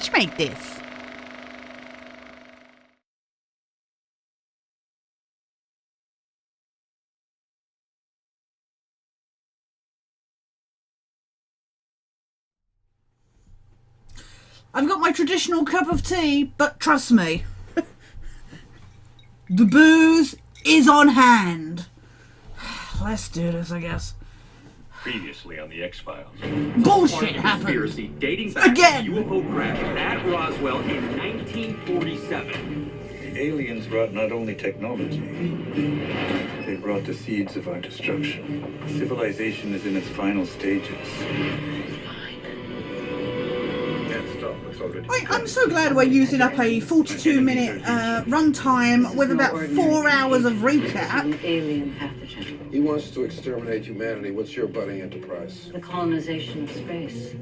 Sketch made this. I've got my traditional cup of tea, but trust me, the booze is on hand. Let's do this, I guess. Previously on the X-Files. Bullshit happened. Conspiracy dating back Again. to the UFO crash at Roswell in 1947. The aliens brought not only technology, they brought the seeds of our destruction. Civilization is in its final stages. I'm so glad we're using up a 42-minute runtime with about 4 hours of recap. Alien pathogen. He wants to exterminate humanity. What's your budding enterprise? The colonization of space.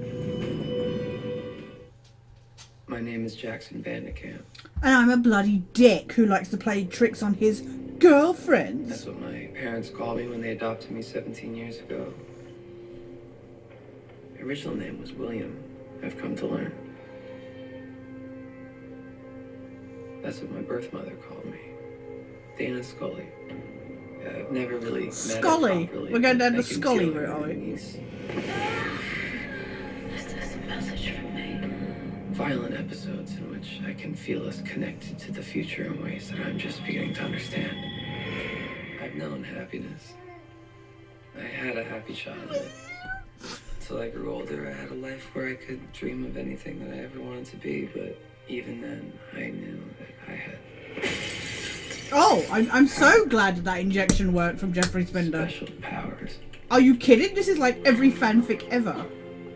My name is Jackson Vandekamp. And I'm a bloody dick who likes to play tricks on his girlfriends. That's what my parents called me when they adopted me 17 years ago. My original name was William, I've come to learn. That's what my birth mother called me. Dana Scully. I've never really met Scully. her properly. We're going down the I can Scully feel her route, are we? knees. Is this a message from me? Violent episodes in which I can feel us connected to the future in ways that I'm just beginning to understand. I've known happiness. I had a happy childhood. Until I grew older, I had a life where I could dream of anything that I ever wanted to be, but even then, I knew that I had Oh, I'm so glad that injection worked from Jeffrey Spender. special powers. Are you kidding? This is like every fanfic ever.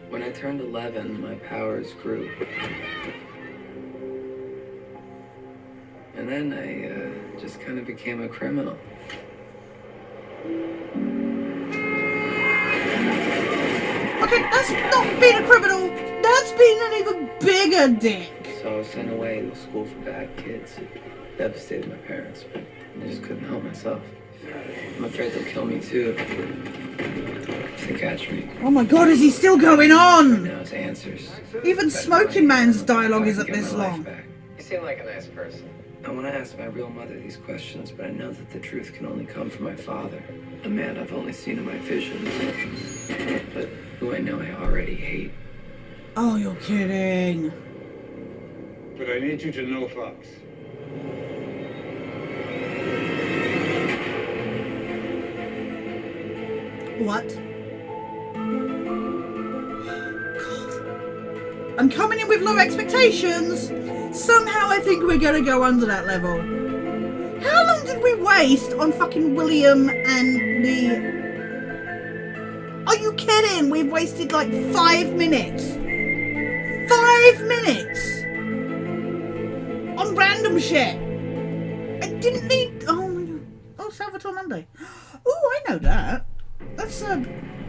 When I turned 11, my powers grew. And then I just kind of became a criminal. Okay, that's not being a criminal. That's being an even bigger dick. So I was sent away to a school for bad kids. It devastated my parents, but I just couldn't help myself. I'm afraid they'll kill me too. If they catch me. Oh my god, is he still going Right on? now it's answers. Even Smoking Man's dialogue isn't Get my this life long. back. You seem like a nice person. I want to ask my real mother these questions, but I know that the truth can only come from my father, a man I've only seen in my visions, but who I know I already hate. Oh, you're kidding. But I need you to know, Fox. What? God. I'm coming in with low expectations. Somehow I think we're gonna go under that level. How long did we waste on fucking William and the... Are you kidding? We've wasted like 5 minutes. 5 minutes! On random shit. I didn't need... Oh my god. Oh, Salvatore Monday. Oh, I know that. That's a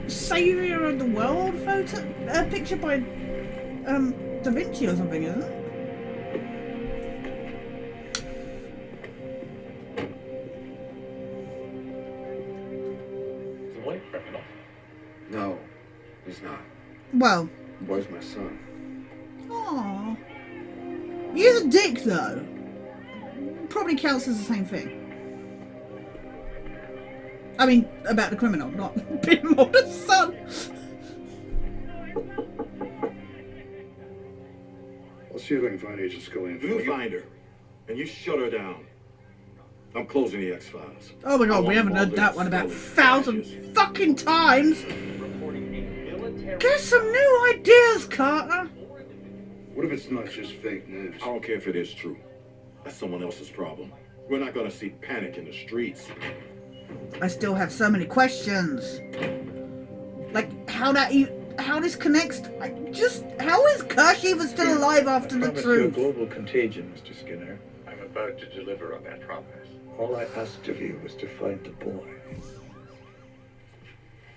Saviour of the World photo, picture by Da Vinci or something, isn't it? Is the white criminal? No, he's not. Well, The boy's my son. aww. He's a dick, though. Probably counts as the same thing. I mean, about the criminal, not being Mulder's son. I'll see if I can find Agent Scully and You find her, and you shut her down. I'm closing the X-Files. Oh my god, we haven't heard that one about 1,000 fucking times. Get some new ideas, Carter. What if it's not just fake news? I don't care if it is true. That's someone else's problem. We're not gonna see panic in the streets. I still have so many questions. Like, how this connects? How is Kirsch even still alive after the Promise you a truth? global contagion, Mr. Skinner. I'm about to deliver on that promise. All I asked of you was to find the boy.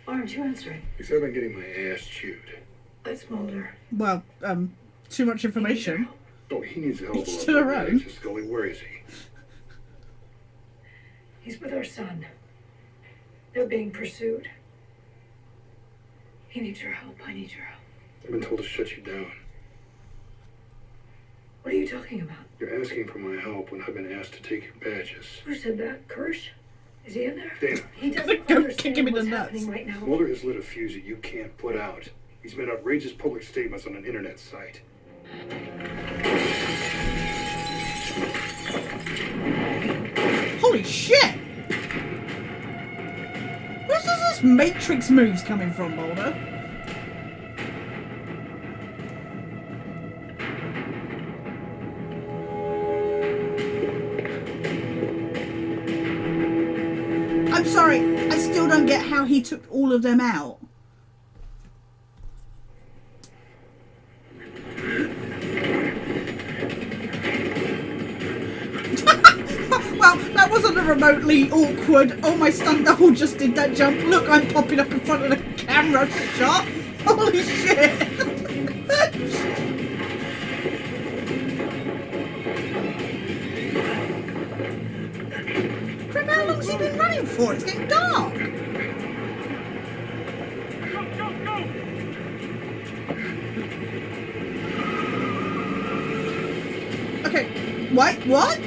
Why aren't you answering? Because I've been getting my ass chewed. It's Mulder. Well, too much information. Oh, he needs a hell of a He's lot still more around. than Agent Scully. Where is he? He's with our son. They're being pursued. He needs your help. I need your help. I've been told to shut you down. What are you talking about? You're asking for my help when I've been asked to take your badges. Who said that? Kirsch? Is he in there? Dana, He doesn't Go understand kick him in the what's nuts. happening right now. Mulder has lit a fuse that you can't put out. He's made outrageous public statements on an internet site. Holy shit! Where's this Matrix moves coming from, Mulder? I'm sorry, I still don't get how he took all of them out. Well, that wasn't a remotely awkward, oh my stunt double just did that jump, look I'm popping up in front of the camera shot. Holy shit. Crap, how long's he been running for? It's getting dark. Okay, wait, what?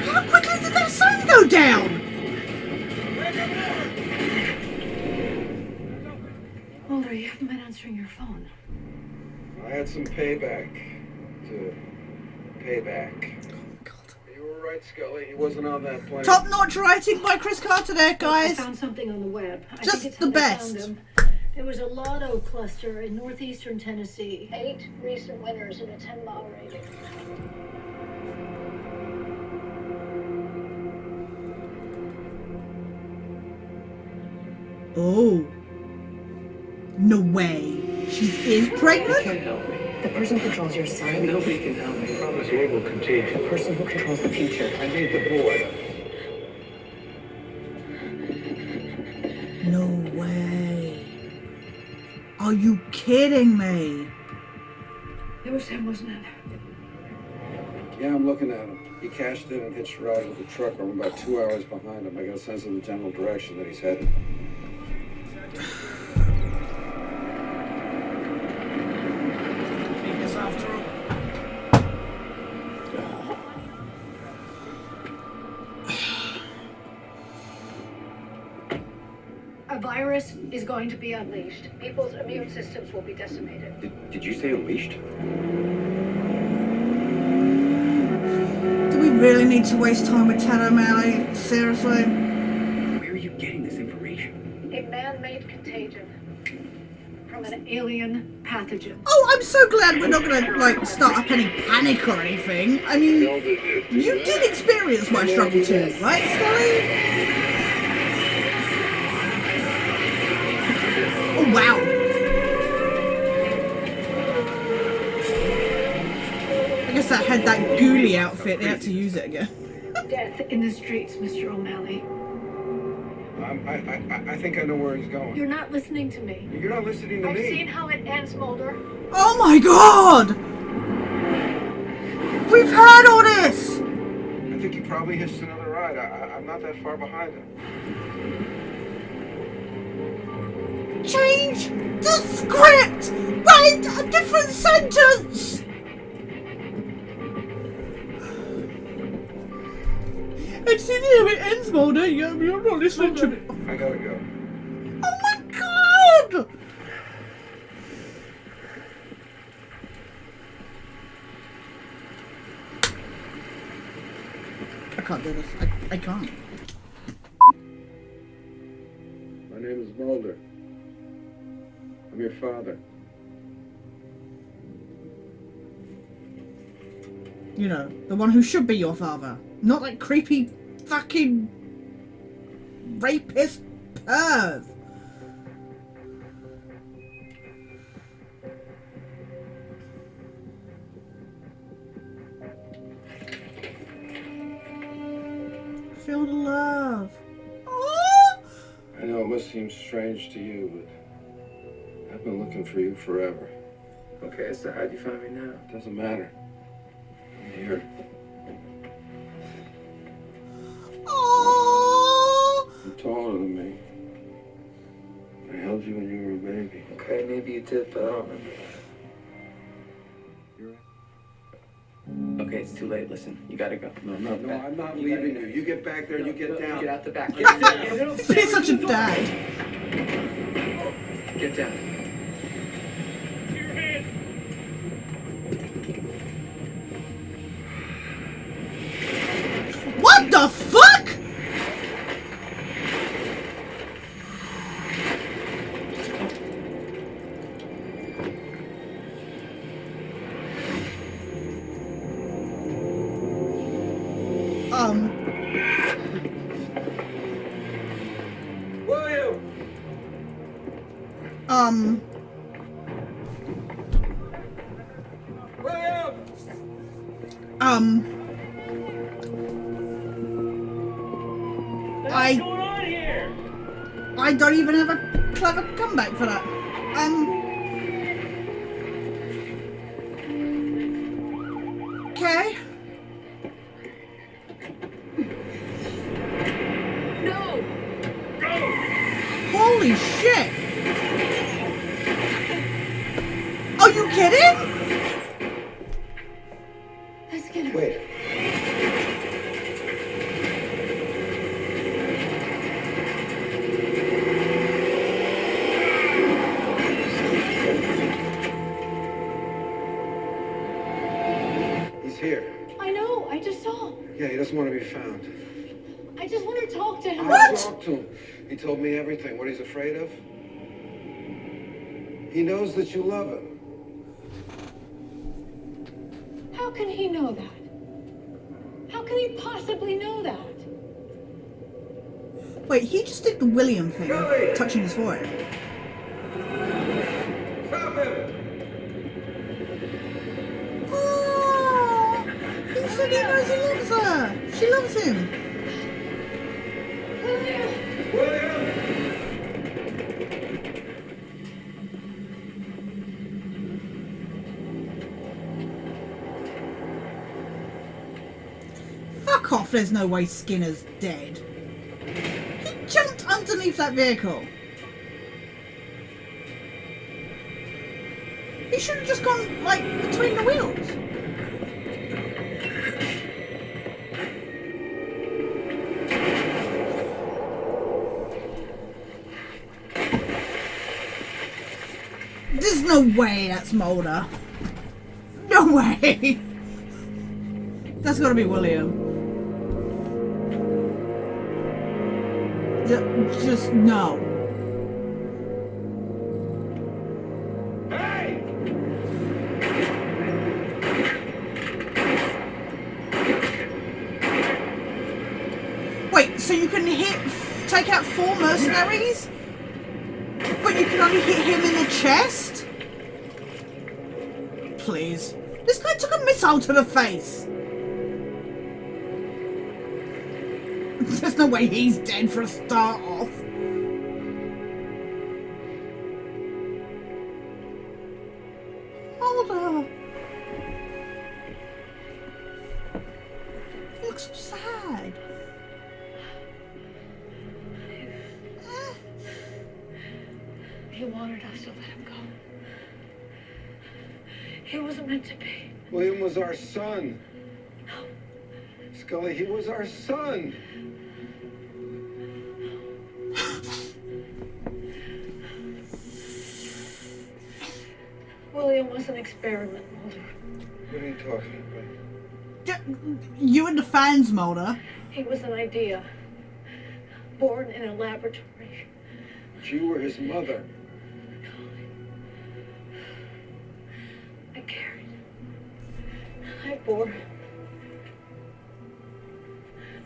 How quickly did that sun go down? Mulder, you haven't been answering your phone. I had some payback to pay back. God. You were right, Scully. He wasn't on that plane. Top-notch writing by Chris Carter there, I guys. found something on the web. I Just think it's the how they best. found him. There was a lotto cluster in northeastern Tennessee. 8 recent winners in a 10-mile radius. Oh. No way. She is You pregnant? can't help me. The person who controls your son. Nobody can help me. Promise global contagion. The person who controls the future. I need the boy. No way. Are you kidding me? It was him, wasn't it? Yeah, I'm looking at him. He cashed in and hitched a ride with the truck. I'm about 2 hours behind him. I got a sense of the general direction that he's headed. Because after all. A virus is going to be unleashed. People's immune systems will be decimated. Did you say unleashed? Do we really need to waste time with Ted O'Malley? Seriously? Where are you getting this information? A man-made contagion from an alien pathogen. Oh, I'm so glad we're not gonna, like, start up any panic or anything. I mean, you did experience my struggle too, right, Scully? Oh, wow. I guess that had that ghoulie outfit. They had to use it again. Death in the streets, Mr. O'Malley. I think I know where he's going. You're not listening to me. You're not listening to I've me. seen how it ends, Mulder. Oh my god! We've heard all this! I think he probably hitched another ride. I'm not that far behind him. Change the script! Write a different sentence! I've seen how it ends, Mulder. You're not listening to me. I gotta go. Oh my god! I can't do this. I can't. My name is Mulder. I'm your father. You know, the one who should be your father. Not that creepy fucking rapist perv. Feel the love. Oh! I know it must seem strange to you, but I've been looking for you forever. Okay, so how'd you find me now? It doesn't matter. I'm here. Oh! You're taller than me. I held loved you when you were a baby. Okay, maybe you did, but I don't remember that. You're right. Okay, it's too late. Listen, you gotta go. No, I'm not leaving you. You get back there and you get down. Get out the back. He's such a dad. Get down. What the fuck? William! William! What's going on here? I don't even have a clever comeback for that. Okay. No! Holy shit! Are you kidding? Let's get her. Wait. He's here. I know, I just saw him. Yeah, he doesn't want to be found. I just want to talk to him. I talked to him. He told me everything. What he's afraid of? He knows that you love him. How can he know that? How can he possibly know that? Wait, he just did the William thing of touching his forehead. Stop him! Oh, he said he knows he loves her. She loves him. William! William! Fuck off, there's no way Skinner's dead. He jumped underneath that vehicle. He should have just gone, like, between the wheels. There's no way that's Mulder. No way. That's gotta be William. Just no. Hey! Wait, so you can take out 4 mercenaries? But you can only hit him in the chest? Please. This guy took a missile to the face. There's no way he's dead for a start off. Hold on. He looks so sad. He wanted us to let him go. He wasn't meant to be. William was our son. Scully, he was our son. William was an experiment, Mulder. What are you talking about? You and the fans, Mulder. He was an idea. Born in a laboratory. But you were his mother. I carried. I bore.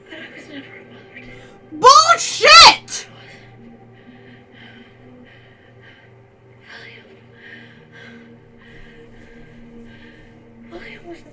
But I was never a mother to him. Bullshit! William was.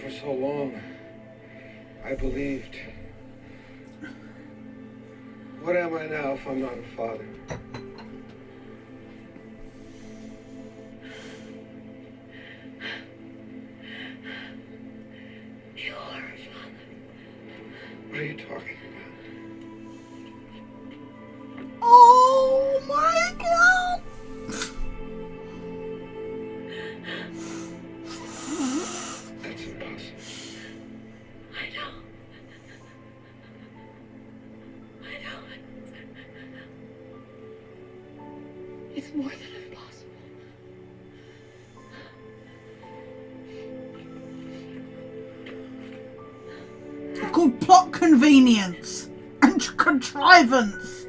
For so long, I believed. What am I now if I'm not a father? You are a father. What are you talking about? Oh my god! That's impossible. I know. I know. It's more than impossible. It's called plot convenience and contrivance.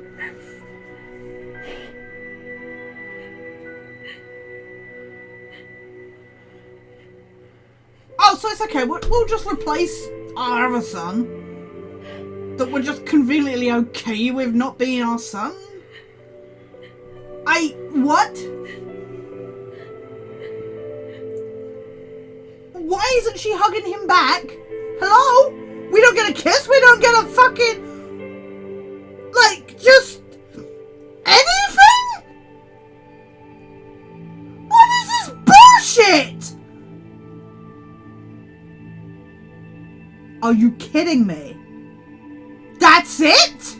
Oh, so it's okay. We'll just replace our other son that we're just conveniently okay with not being our son. What? Why isn't she hugging him back? Hello? We don't get a kiss? We don't get a fucking... like, just... anything? What is this bullshit? Are you kidding me? That's it?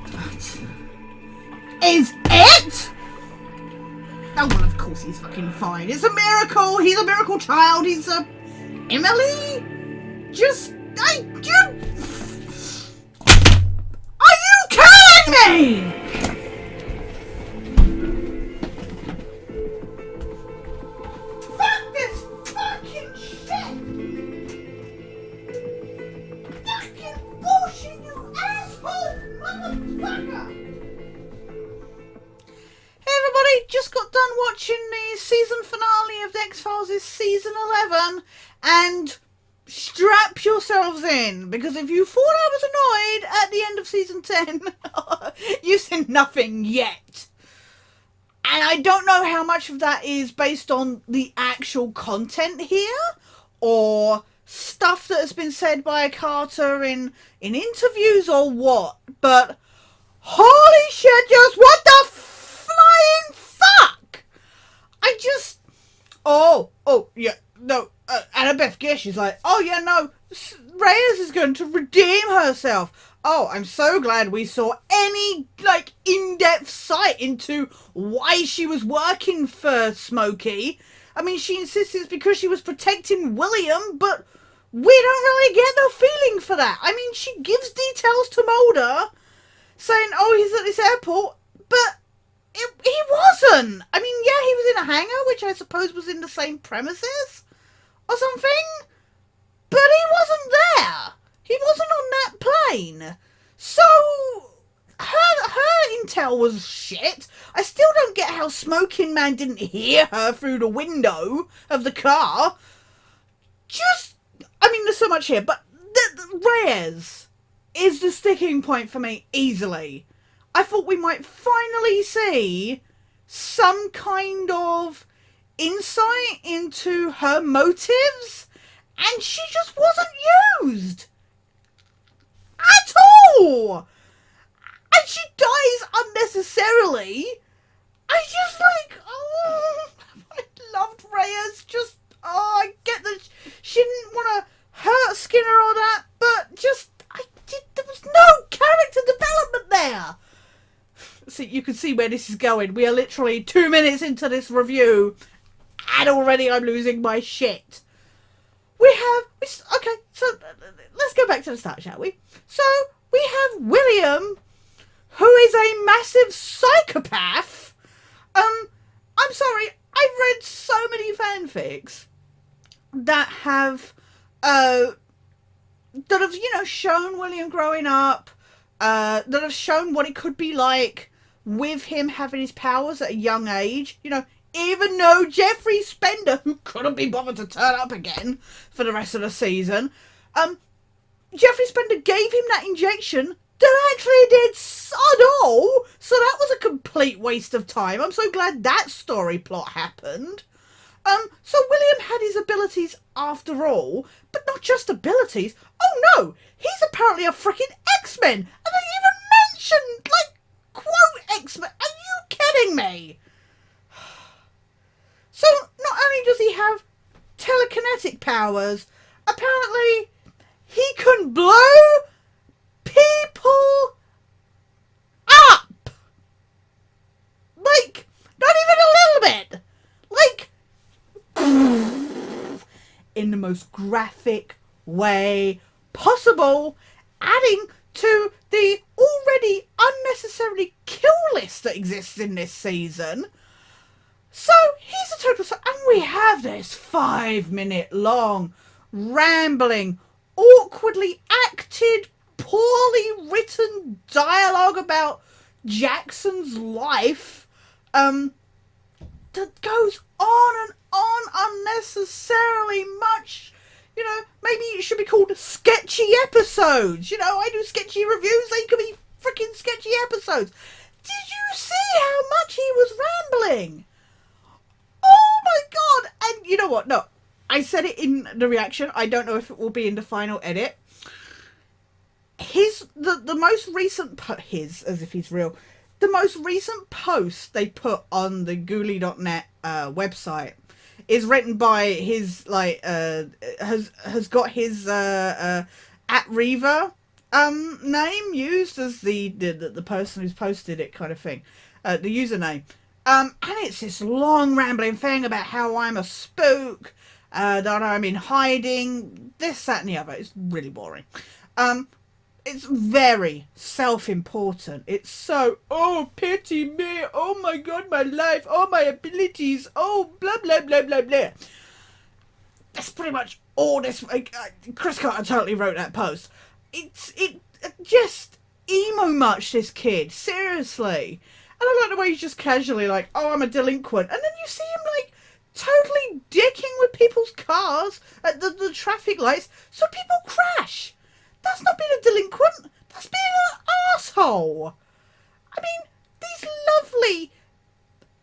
That is it? Oh, well, of course he's fucking fine. It's a miracle. He's a miracle child. He's a... Emily? Just... Are you kidding me? Fuck this fucking shit! Fucking bullshit, you asshole motherfucker! Hey everybody, just got done watching the season finale of The X-Files' season 11, and strap yourselves in, because if you thought I was annoyed at the end of season 10, you've seen nothing yet. And I don't know how much of that is based on the actual content here, or stuff that has been said by Carter in interviews or what, but holy shit, just what the flying fuck! I just... Oh, yeah, no, Annabeth Gish, she's like, oh yeah, no, Reyes is going to redeem herself. Oh, I'm so glad we saw any, like, in-depth sight into why she was working for Smokey. I mean, she insists it's because she was protecting William, but we don't really get no feeling for that. I mean, she gives details to Mulder, saying, oh, he's at this airport, but he wasn't. I mean, yeah, he was in a hangar, which I suppose was in the same premises or something, but he wasn't there. He wasn't on that plane. So, her intel was shit. I still don't get how Smoking Man didn't hear her through the window of the car. Just, I mean, there's so much here, but Reyes is the sticking point for me easily. I thought we might finally see some kind of insight into her motives, and she just wasn't used at all. And she dies unnecessarily. I just like, oh, I loved Reyes. Just, oh, I get that she didn't want to hurt Skinner or that, but just, there was no character development there. See, you can see where this is going. We are literally 2 minutes into this review, and already I'm losing my shit. Okay, so let's go back to the start, shall we? So, we have William, who is a massive psychopath. I'm sorry, I've read so many fanfics that have, shown William growing up, that have shown what it could be like with him having his powers at a young age. You know, even though Jeffrey Spender, who couldn't be bothered to turn up again for the rest of the season, Jeffrey Spender gave him that injection that actually did sod all, so that was a complete waste of time. I'm so glad that story plot happened. So William had his abilities after all, but not just abilities. Oh no, he's apparently a freaking X-Men, and they even mentioned, like, quote X-Men. Are you kidding me? So not only does he have telekinetic powers, apparently he can blow people up. Like, not even a little bit. Like, in the most graphic way possible, adding to the already unnecessarily kill list that exists in this season. So he's a total, and we have this 5-minute long, rambling, awkwardly acted, poorly written dialogue about Jackson's life, that goes on and on unnecessarily much. You know, maybe it should be called sketchy episodes. You know, I do sketchy reviews, they could be freaking sketchy episodes. Did you see how much he was rambling? Oh my god! And you know what? No, I said it in the reaction. I don't know if it will be in the final edit. The most recent as if he's real. The most recent post they put on the ghoulie.net website is written by his has got his at Reva name used as the person who's posted it, kind of thing, the username. And it's this long rambling thing about how I'm a spook, that I'm in hiding, this, that and the other. It's really boring. It's very self-important. It's so, oh, pity me, oh my god, my life, oh, my abilities, oh, blah, blah, blah, blah, blah. That's pretty much all this. Chris Carter totally wrote that post. It just emo much, this kid, seriously. And I like the way he's just casually like, oh, I'm a delinquent. And then you see him, like, totally dicking with people's cars at the traffic lights so people crash. That's not being a delinquent. That's being an arsehole. I mean, these lovely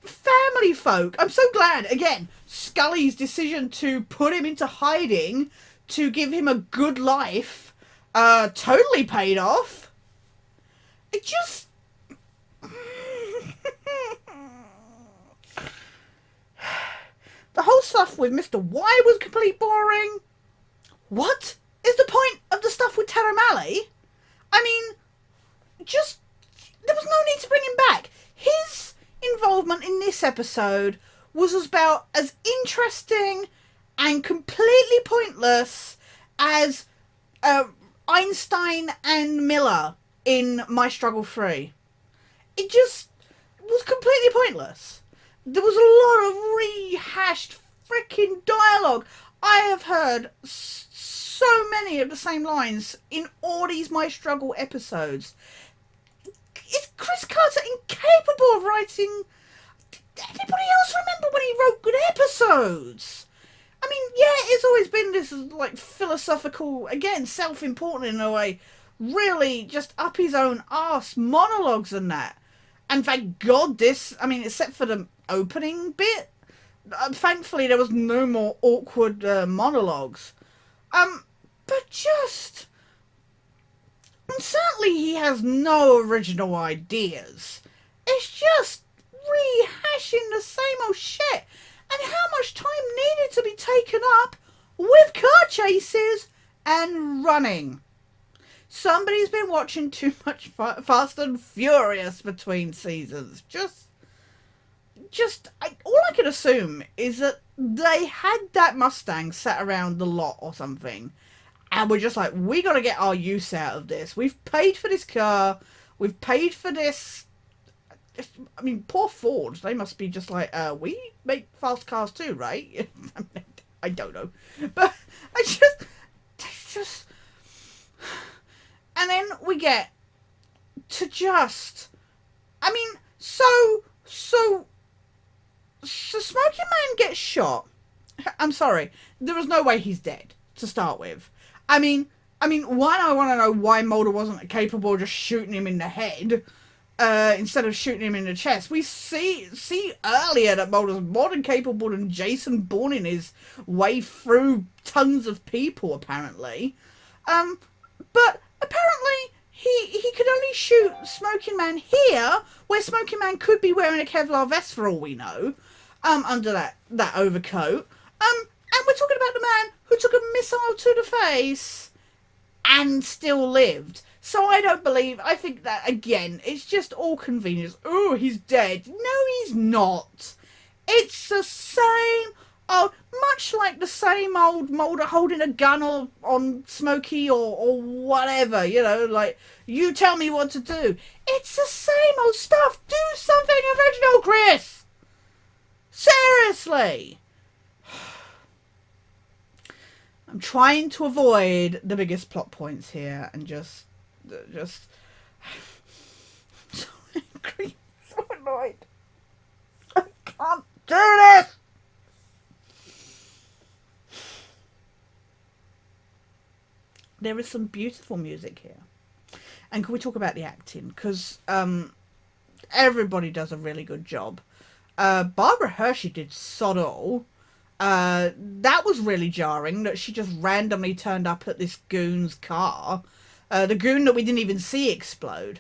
family folk. I'm so glad, again, Scully's decision to put him into hiding to give him a good life totally paid off. It just... The whole stuff with Mr. Y was complete boring. What is the point of the stuff with Tara Malley? I mean, just, there was no need to bring him back. His involvement in this episode was about as interesting and completely pointless as Einstein and Miller in My Struggle 3. It just was completely pointless. There was a lot of rehashed freaking dialogue. I have heard so many of the same lines in all these My Struggle episodes. Is Chris Carter incapable of writing? Did anybody else remember when he wrote good episodes? I mean, yeah, it's always been this, like, philosophical, again, self-important in a way, really just up his own arse monologues and that. And thank God this, I mean, except for the opening bit, thankfully there was no more awkward monologues. But just... And certainly he has no original ideas. It's just rehashing the same old shit. And how much time needed to be taken up with car chases and running. Somebody's been watching too much Fast and Furious between seasons. All I can assume is that they had that Mustang sat around the lot or something. And we're just like, we got to get our use out of this. We've paid for this car. We've paid for this. I mean, poor Ford. They must be just like, we make fast cars too, right? I don't know. But just... And then we get to just... I mean, so Smoking Man gets shot. I'm sorry. There was no way he's dead, to start with. I mean, one, I want to know why Mulder wasn't capable of just shooting him in the head. instead of shooting him in the chest. We see earlier that Mulder's more than capable than Jason Bourning his way through tons of people, apparently. But apparently he could only shoot Smoking Man here, where Smoking Man could be wearing a Kevlar vest for all we know, under that overcoat. And we're talking about the man who took a missile to the face and still lived. So I think that, again, it's just all convenience. Oh, he's dead. No, he's not. It's the same old, much like the same old Mulder holding a gun on Smokey or whatever, you know, like, you tell me what to do. It's the same old stuff. Do something original, Chris. Seriously. I'm trying to avoid the biggest plot points here and just so angry, so annoyed. I can't do this. There is some beautiful music here, and can we talk about the acting? Because everybody does a really good job. Barbara Hershey did sod all. That was really jarring that she just randomly turned up at this goon's car. The goon that we didn't even see explode.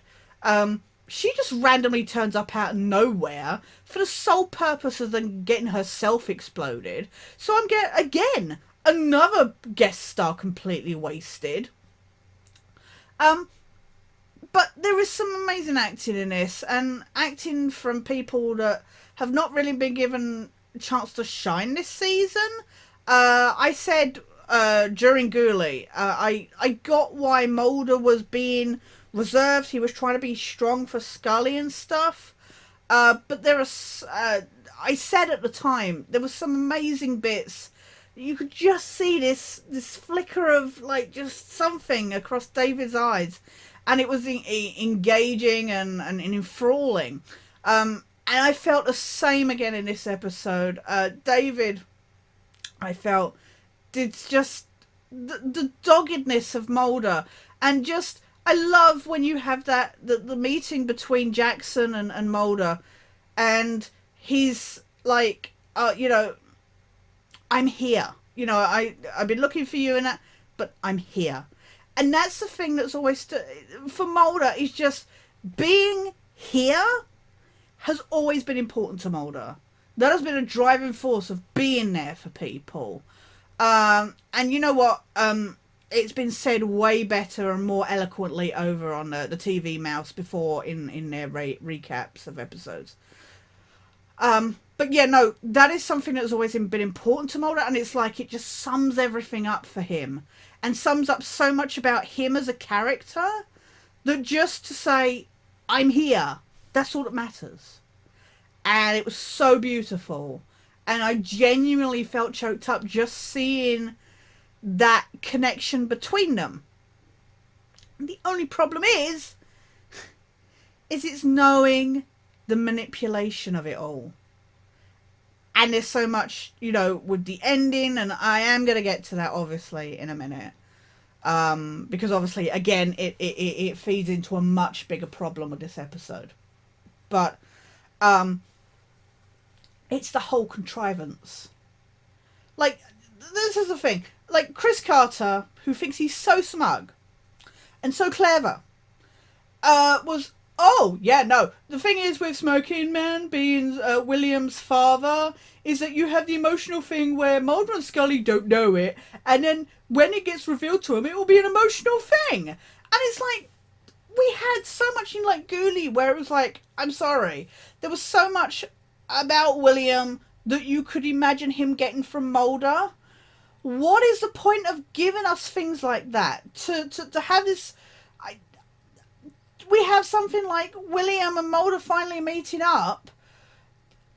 She just randomly turns up out of nowhere for the sole purpose of then getting herself exploded. So I'm again, another guest star completely wasted. But there is some amazing acting in this, and acting from people that have not really been given a chance to shine this season. I said during Ghoulie, I got why Mulder was being reserved. He was trying to be strong for Scully and stuff. But there are, I said at the time, there were some amazing bits. You could just see this flicker of like just something across David's eyes, and it was engaging and enthralling. And I felt the same again in this episode. David, I felt, did just the doggedness of Mulder, and just I love when you have the meeting between Jackson and Mulder, and he's like, you know, I'm here. You know, I've been looking for you, but I'm here. And that's the thing that's always for Mulder, is just being here has always been important to Mulder. That has been a driving force of being there for people. And you know what? It's been said way better and more eloquently over on the TV Mouse before in their recaps of episodes. But yeah, no, that is something that's always been important to Mulder, and it's like it just sums everything up for him and sums up so much about him as a character that just to say, I'm here, that's all that matters. And it was so beautiful. And I genuinely felt choked up just seeing that connection between them. And the only problem is it's knowing the manipulation of it all. And there's so much, you know, with the ending, and I am going to get to that obviously in a minute. Because obviously, again, it feeds into a much bigger problem with this episode. But it's the whole contrivance. Like, this is the thing. Like, Chris Carter, who thinks he's so smug and so clever, was, oh, yeah, no. The thing is with Smoking Man being William's father is that you have the emotional thing where Mulder and Scully don't know it, and then when it gets revealed to them, it will be an emotional thing. And it's like, we had so much in, like, Ghoulie where it was like, I'm sorry, there was so much about William that you could imagine him getting from Mulder. What is the point of giving us things like that? To have this... we have something like William and Mulder finally meeting up.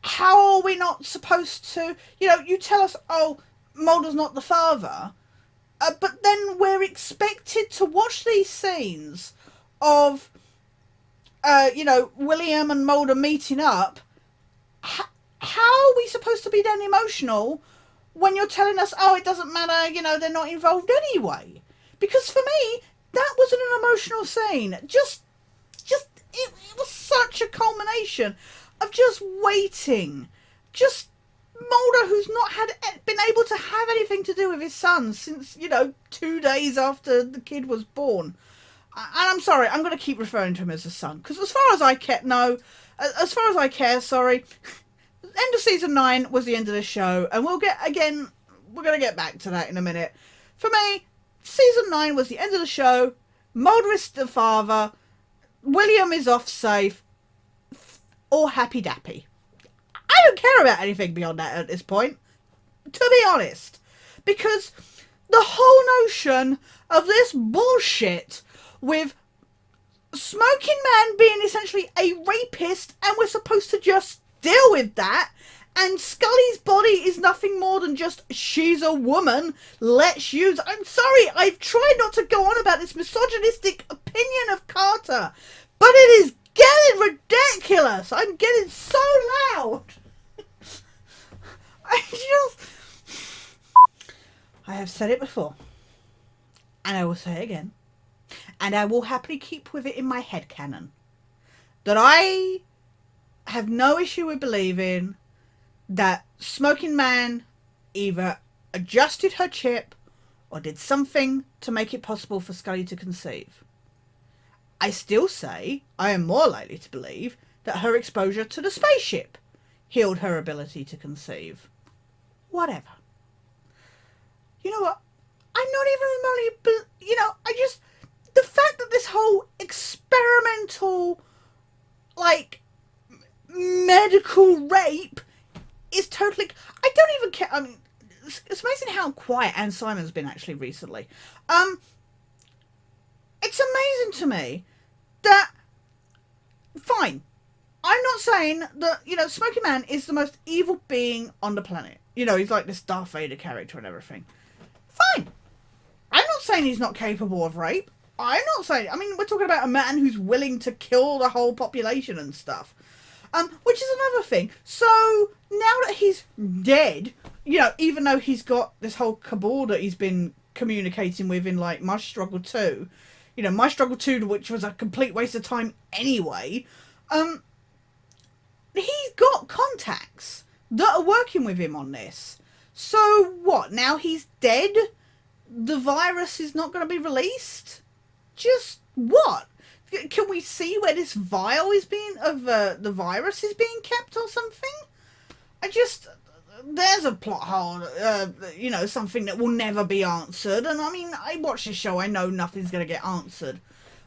How are we not supposed to... You know, you tell us, oh, Mulder's not the father. But then we're expected to watch these scenes of, you know, William and Mulder meeting up. How are we supposed to be then emotional when you're telling us, oh, it doesn't matter, you know, they're not involved anyway? Because for me, that wasn't an emotional scene. Just it was such a culmination of just waiting. Just Mulder, who's not been able to have anything to do with his son since, 2 days after the kid was born. And I'm sorry, I'm going to keep referring to him as a son, because as far as I care, sorry, end of season 9 was the end of the show, and we're going to get back to that in a minute. For me, season 9 was the end of the show. Mulder is the father. William is off safe. All happy dappy. I don't care about anything beyond that at this point, to be honest. Because the whole notion of this bullshit with Smoking Man being essentially a rapist, and we're supposed to just deal with that, and Scully's body is nothing more than just, she's a woman, let's use... I'm sorry, I've tried not to go on about this misogynistic opinion of Carter, but it is getting ridiculous. I'm getting so loud. I have said it before, and I will say it again, and I will happily keep with it in my headcanon, that I have no issue with believing that Smoking Man either adjusted her chip or did something to make it possible for Scully to conceive. I still say I am more likely to believe that her exposure to the spaceship healed her ability to conceive. Whatever. You know what? I'm not even remotely... the fact that this whole experimental, medical rape is totally... I don't even care. I mean, it's amazing how quiet Anne Simon's been actually recently. It's amazing to me that... Fine. I'm not saying that, Smoky Man is the most evil being on the planet. He's like this Darth Vader character and everything. Fine. I'm not saying he's not capable of rape. I'm not saying... I mean, we're talking about a man who's willing to kill the whole population and stuff. Which is another thing. So, now that he's dead, even though he's got this whole cabal that he's been communicating with in, My Struggle 2, My Struggle 2, which was a complete waste of time anyway, he's got contacts that are working with him on this. So, what? Now he's dead? The virus is not going to be released? Just what? Can we see where this vial is being the virus is being kept or something? There's a plot hole, something that will never be answered. And I mean, I watch this show, I know nothing's going to get answered,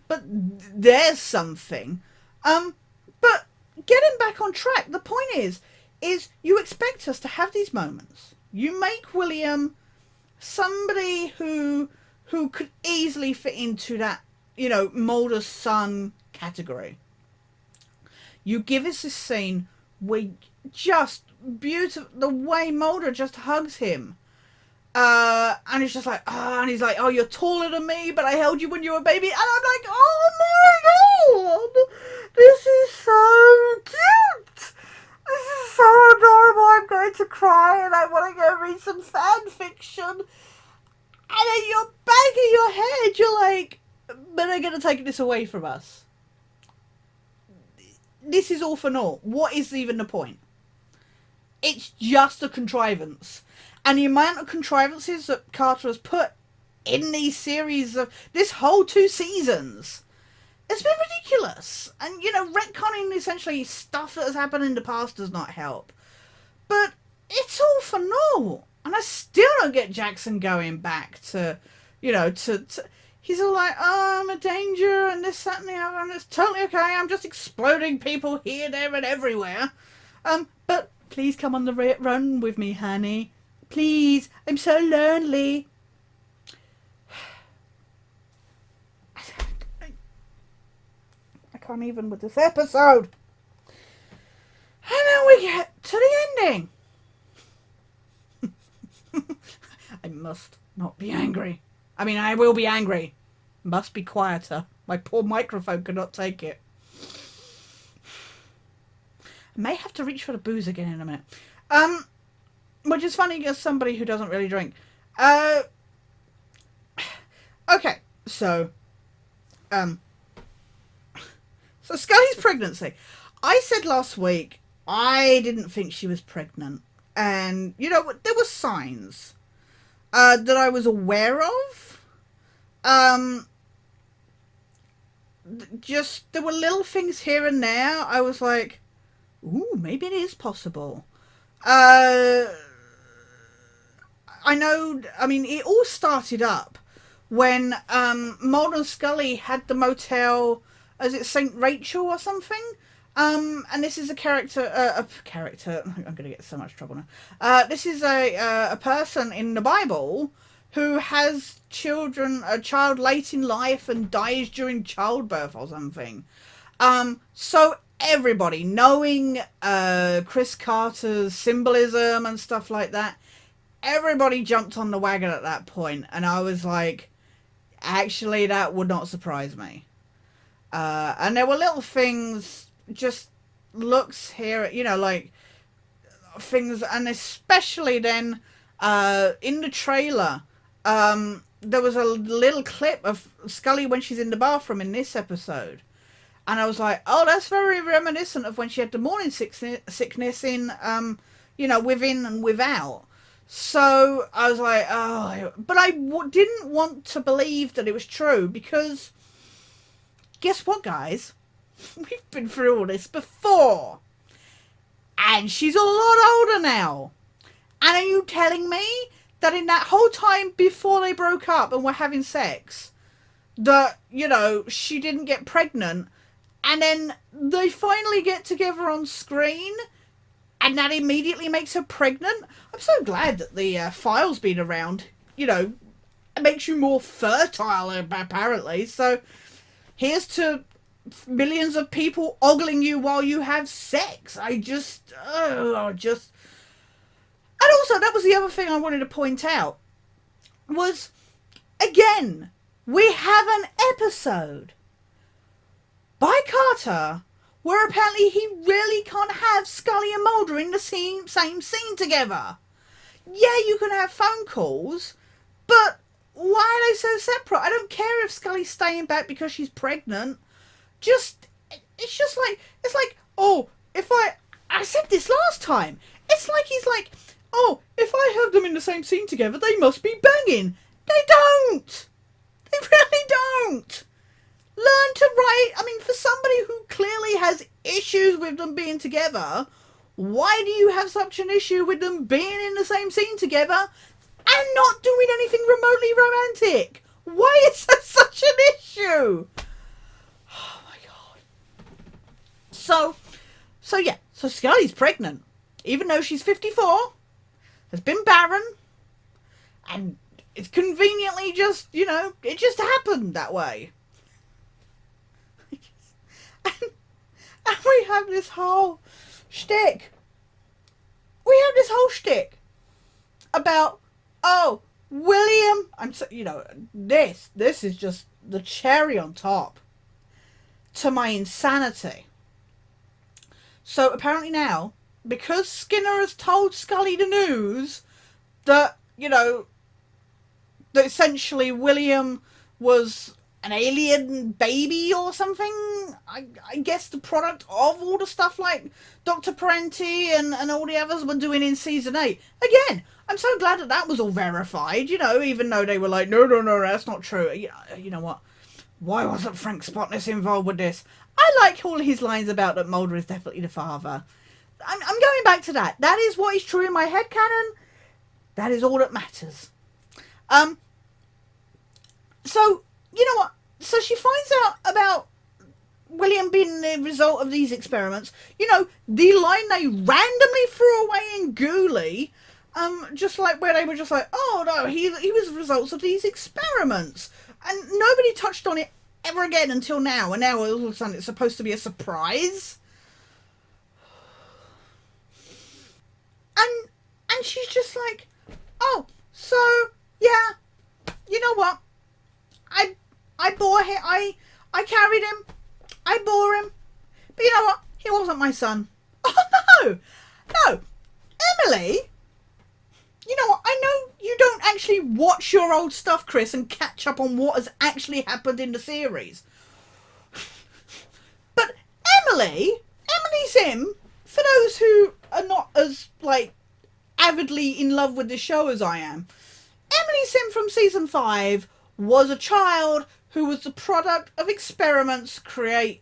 but there's something. But getting back on track, the point is you expect us to have these moments. You make William somebody who could easily fit into that, Mulder's son category. You give us this scene where just beautiful, the way Mulder just hugs him. And it's just like, and he's like, oh, you're taller than me, but I held you when you were a baby. And I'm like, oh my God, this is so cute. This is so adorable. I'm going to cry and I want to go read some fan fiction. And in your back of your head, you're like, but they're going to take this away from us. This is all for naught. What is even the point? It's just a contrivance. And the amount of contrivances that Carter has put in these series of this whole 2 seasons, it's been ridiculous. And, retconning essentially stuff that has happened in the past does not help. But it's all for naught. And I still don't get Jackson going back to, he's all like, oh, I'm a danger and this, that and the other, and it's totally okay. I'm just exploding people here, there and everywhere. But please come on the run with me, honey. Please, I'm so lonely. I can't even with this episode. And then we get to the ending. I must not be angry. I mean, I will be angry. Must be quieter. My poor microphone cannot take it. I may have to reach for the booze again in a minute. Which is funny as somebody who doesn't really drink. Okay, so So Scully's pregnancy. I said last week I didn't think she was pregnant. And, you know, there were signs that I was aware of. Just, there were little things here and there. I was like, ooh, maybe it is possible. I know, I mean, it all started up when Mulder and Scully had the motel, is it St. Rachel or something? And this is a character, I'm going to get so much trouble now. This is a person in the Bible who has a child late in life and dies during childbirth or something. So everybody, knowing Chris Carter's symbolism and stuff like that, everybody jumped on the wagon at that point, and I was like, actually, that would not surprise me. And there were little things, just looks here, you know, like things, and especially then in the trailer, there was a little clip of Scully when she's in the bathroom in this episode, and I was like, oh, that's very reminiscent of when she had the morning sickness in, you know, within and without. So I was like, oh, but I didn't want to believe that it was true, because guess what, guys? We've been through all this before. And she's a lot older now. And are you telling me that in that whole time before they broke up and were having sex, that, you know, she didn't get pregnant, and then they finally get together on screen, and that immediately makes her pregnant? I'm so glad that the file's been around. You know, it makes you more fertile, apparently. So here's to millions of people ogling you while you have sex. And also, that was the other thing I wanted to point out, was, again, we have an episode by Carter where apparently he really can't have Scully and Mulder in the same scene together. Yeah, you can have phone calls, but why are they so separate? I don't care if Scully's staying back because she's pregnant. It's like, oh, if I said this last time, it's like he's like, oh, if I have them in the same scene together, they must be banging. They don't. They really don't. Learn to write. I mean, for somebody who clearly has issues with them being together, why do you have such an issue with them being in the same scene together and not doing anything remotely romantic? Why is that such an issue? Oh my god. So yeah, so Scully's pregnant, even though she's 54, has been barren, and it's conveniently just, you know, it just happened that way. And we have this whole shtick. About, oh, William, you know, this is just the cherry on top to my insanity. So apparently now, because Skinner has told Scully the news that, you know, that essentially William was an alien baby or something, I guess the product of all the stuff like Dr. Parenti and all the others were doing in season 8. Again, I'm so glad that was all verified, you know, even though they were like, no, that's not true. You know what? Why wasn't Frank Spotness involved with this? I like all his lines about that Mulder is definitely the father. I'm going back to that. That is what is true in my headcanon. That is all that matters. So, you know what? So she finds out about William being the result of these experiments. You know, the line they randomly threw away in Ghoulie, just like where they were just like, oh no, he was the results of these experiments. And nobody touched on it ever again until now. And now all of a sudden it's supposed to be a surprise. And she's just like, oh, so, yeah, you know what? I bore him, I carried him, I bore him, but you know what? He wasn't my son. Oh, no, Emily, you know what? I know you don't actually watch your old stuff, Chris, and catch up on what has actually happened in the series. But Emily Sim, for those who are not as, like, avidly in love with the show as I am, Emily Sim from season 5 was a child who was the product of experiments create,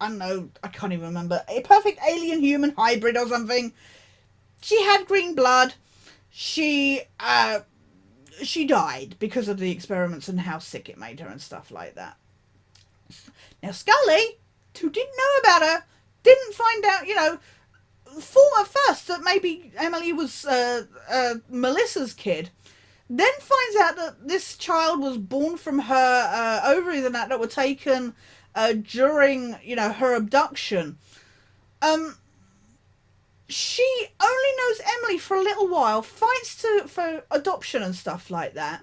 I don't know, I can't even remember, a perfect alien human hybrid or something. She had green blood. She died because of the experiments and how sick it made her and stuff like that. Now Scully, who didn't know about her, didn't find out, you know, thought at first that maybe Emily was Melissa's kid, then finds out that this child was born from her ovaries and that were taken during, you know, her abduction. She only knows Emily for a little while, fights for adoption and stuff like that.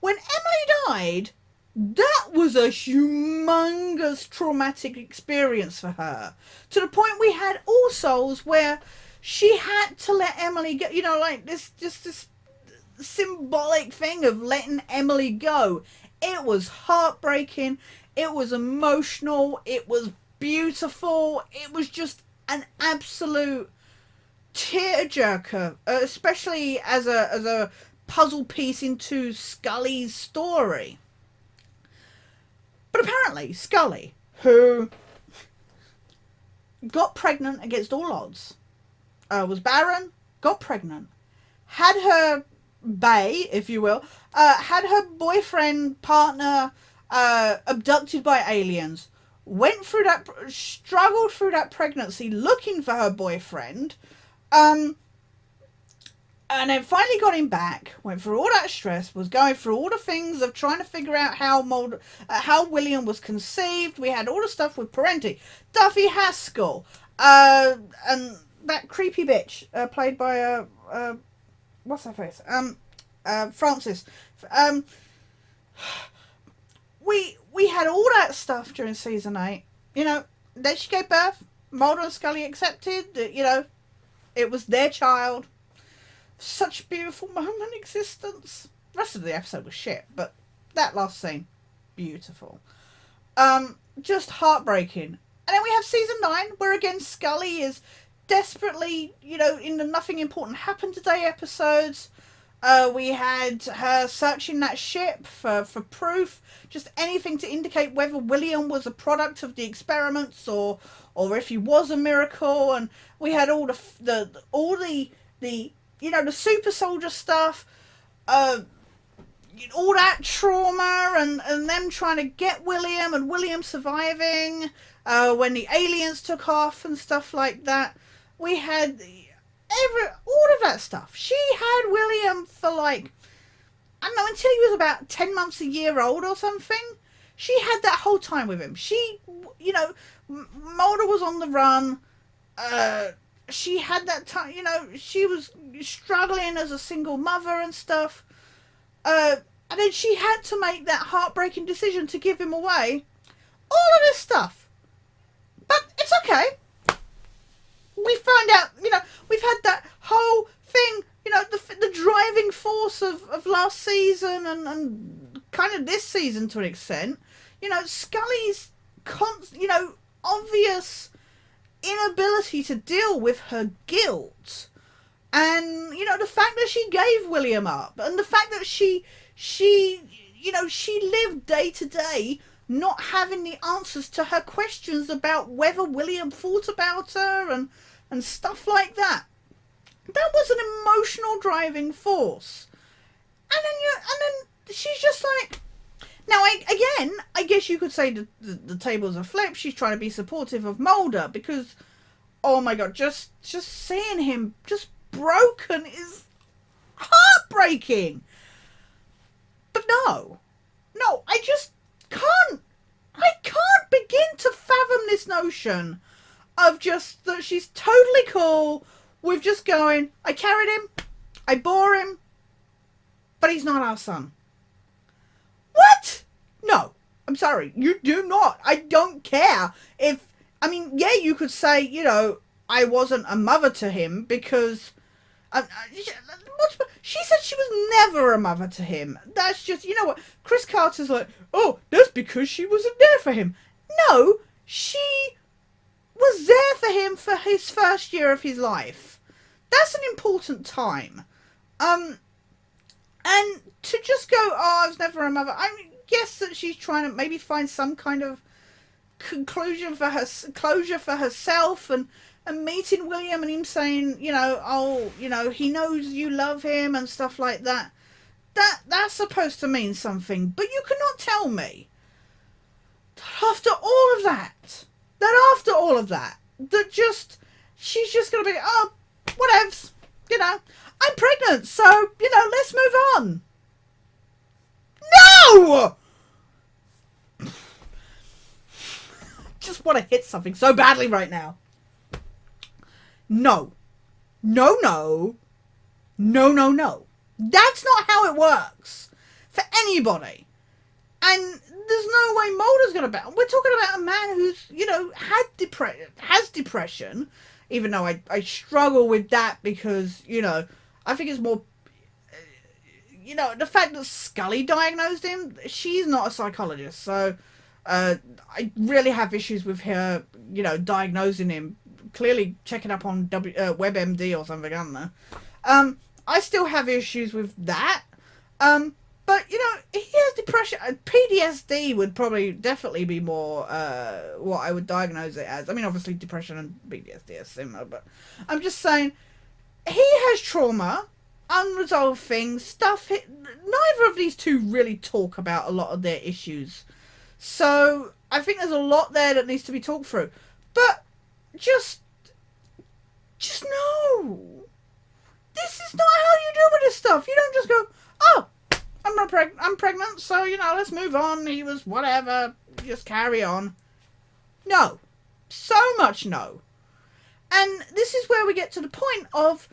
When Emily died, that was a humongous traumatic experience for her. To the point we had All Souls where she had to let Emily go, you know, like this symbolic thing of letting Emily go. It was heartbreaking. It was emotional. It was beautiful. It was just an absolute tearjerker, especially as a puzzle piece into Scully's story. But apparently Scully, who got pregnant against all odds, was barren, got pregnant, had her bae, if you will, had her boyfriend, partner abducted by aliens, went through that, struggled through that pregnancy looking for her boyfriend, and then finally got him back, went through all that stress, was going through all the things of trying to figure out how William was conceived. We had all the stuff with Parenti, Duffy Haskell, and that creepy bitch, played by, what's her face? Francis. We had all that stuff during season 8. You know, then she gave birth. Mulder and Scully accepted that, you know, it was their child. Such a beautiful moment in existence. The rest of the episode was shit, but that last scene, beautiful. Just heartbreaking. And then we have season 9, where again Scully is desperately, you know, in the Nothing Important Happened Today episodes. We had her searching that ship for proof, just anything to indicate whether William was a product of the experiments or if he was a miracle. And we had all the you know, the super soldier stuff, all that trauma and them trying to get William and William surviving when the aliens took off and stuff like that. We had all of that stuff. She had William for, like, I don't know, until he was about 10 months a year old or something. She had that whole time with him. She, you know, Mulder was on the run. She had that time, you know, she was struggling as a single mother and stuff. And then she had to make that heartbreaking decision to give him away. All of this stuff. But it's okay. We found out, you know, we've had that whole thing, you know, the driving force of last season and kind of this season to an extent. You know, Scully's, you know, obvious inability to deal with her guilt. And, you know, the fact that she gave William up. And the fact that she you know, she lived day to day not having the answers to her questions about whether William thought about her and stuff like that. That was an emotional driving force. And then she's just like, now I guess you could say the tables are flipped. She's trying to be supportive of Mulder because, oh my god, just seeing him just broken is heartbreaking. But no, I just can't begin to fathom this notion of just that she's totally cool with just going, I carried him, I bore him, but he's not our son. What? No, I'm sorry, you do not. I don't care if, I mean, yeah, you could say, you know, I wasn't a mother to him because she said she was never a mother to him. That's just, you know what, Chris Carter's like, oh, that's because she wasn't there for him. No, she was there for him for his first year of his life. That's an important time. And to just go, oh, I was never a mother. I mean, yes, that she's trying to maybe find some kind of closure for herself, and meeting William and him saying, you know, oh, you know, he knows you love him and stuff like that. That's supposed to mean something, but you cannot tell me that after all of that, that just, she's just going to be, oh, whatevs, you know, I'm pregnant, so, you know, let's move on. No! Just want to hit something so badly right now. No. No, no. No, no, no. That's not how it works for anybody. And there's no way Mulder's going to... We're talking about a man who's, you know, has depression, even though I struggle with that because, you know, I think it's more... You know, the fact that Scully diagnosed him, she's not a psychologist, so I really have issues with her, you know, diagnosing him. Clearly checking up on WebMD or something, I don't know. I still have issues with that. But, you know, he has depression. PTSD would probably definitely be more what I would diagnose it as. I mean, obviously depression and PTSD are similar, but I'm just saying he has trauma, unresolved things, stuff. Neither of these two really talk about a lot of their issues. So I think there's a lot there that needs to be talked through. But just no. This is not how you deal with this stuff. You don't just go, oh, I'm pregnant, so, you know, let's move on. He was whatever. Just carry on. No. So much no. And this is where we get to the point of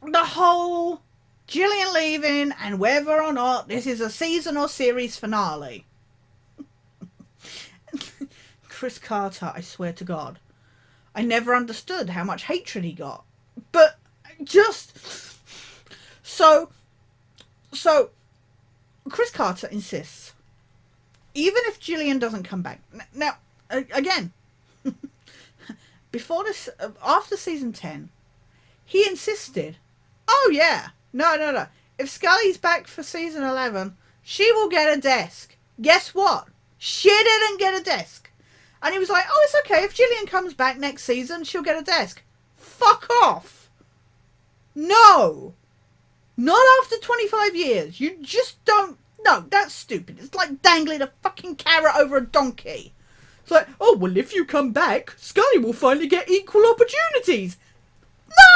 the whole Gillian leaving and whether or not this is a season or series finale. Chris Carter, I swear to God. I never understood how much hatred he got. But just... So Chris Carter insists, even if Gillian doesn't come back... Now, again, before this... After season 10, he insisted, oh yeah, no. If Scully's back for season 11, she will get a desk. Guess what? She didn't get a desk. And he was like, oh, it's okay. If Gillian comes back next season, she'll get a desk. Fuck off. No. Not after 25 years. You just don't... No, that's stupid. It's like dangling a fucking carrot over a donkey. It's like, oh, well, if you come back, Scully will finally get equal opportunities.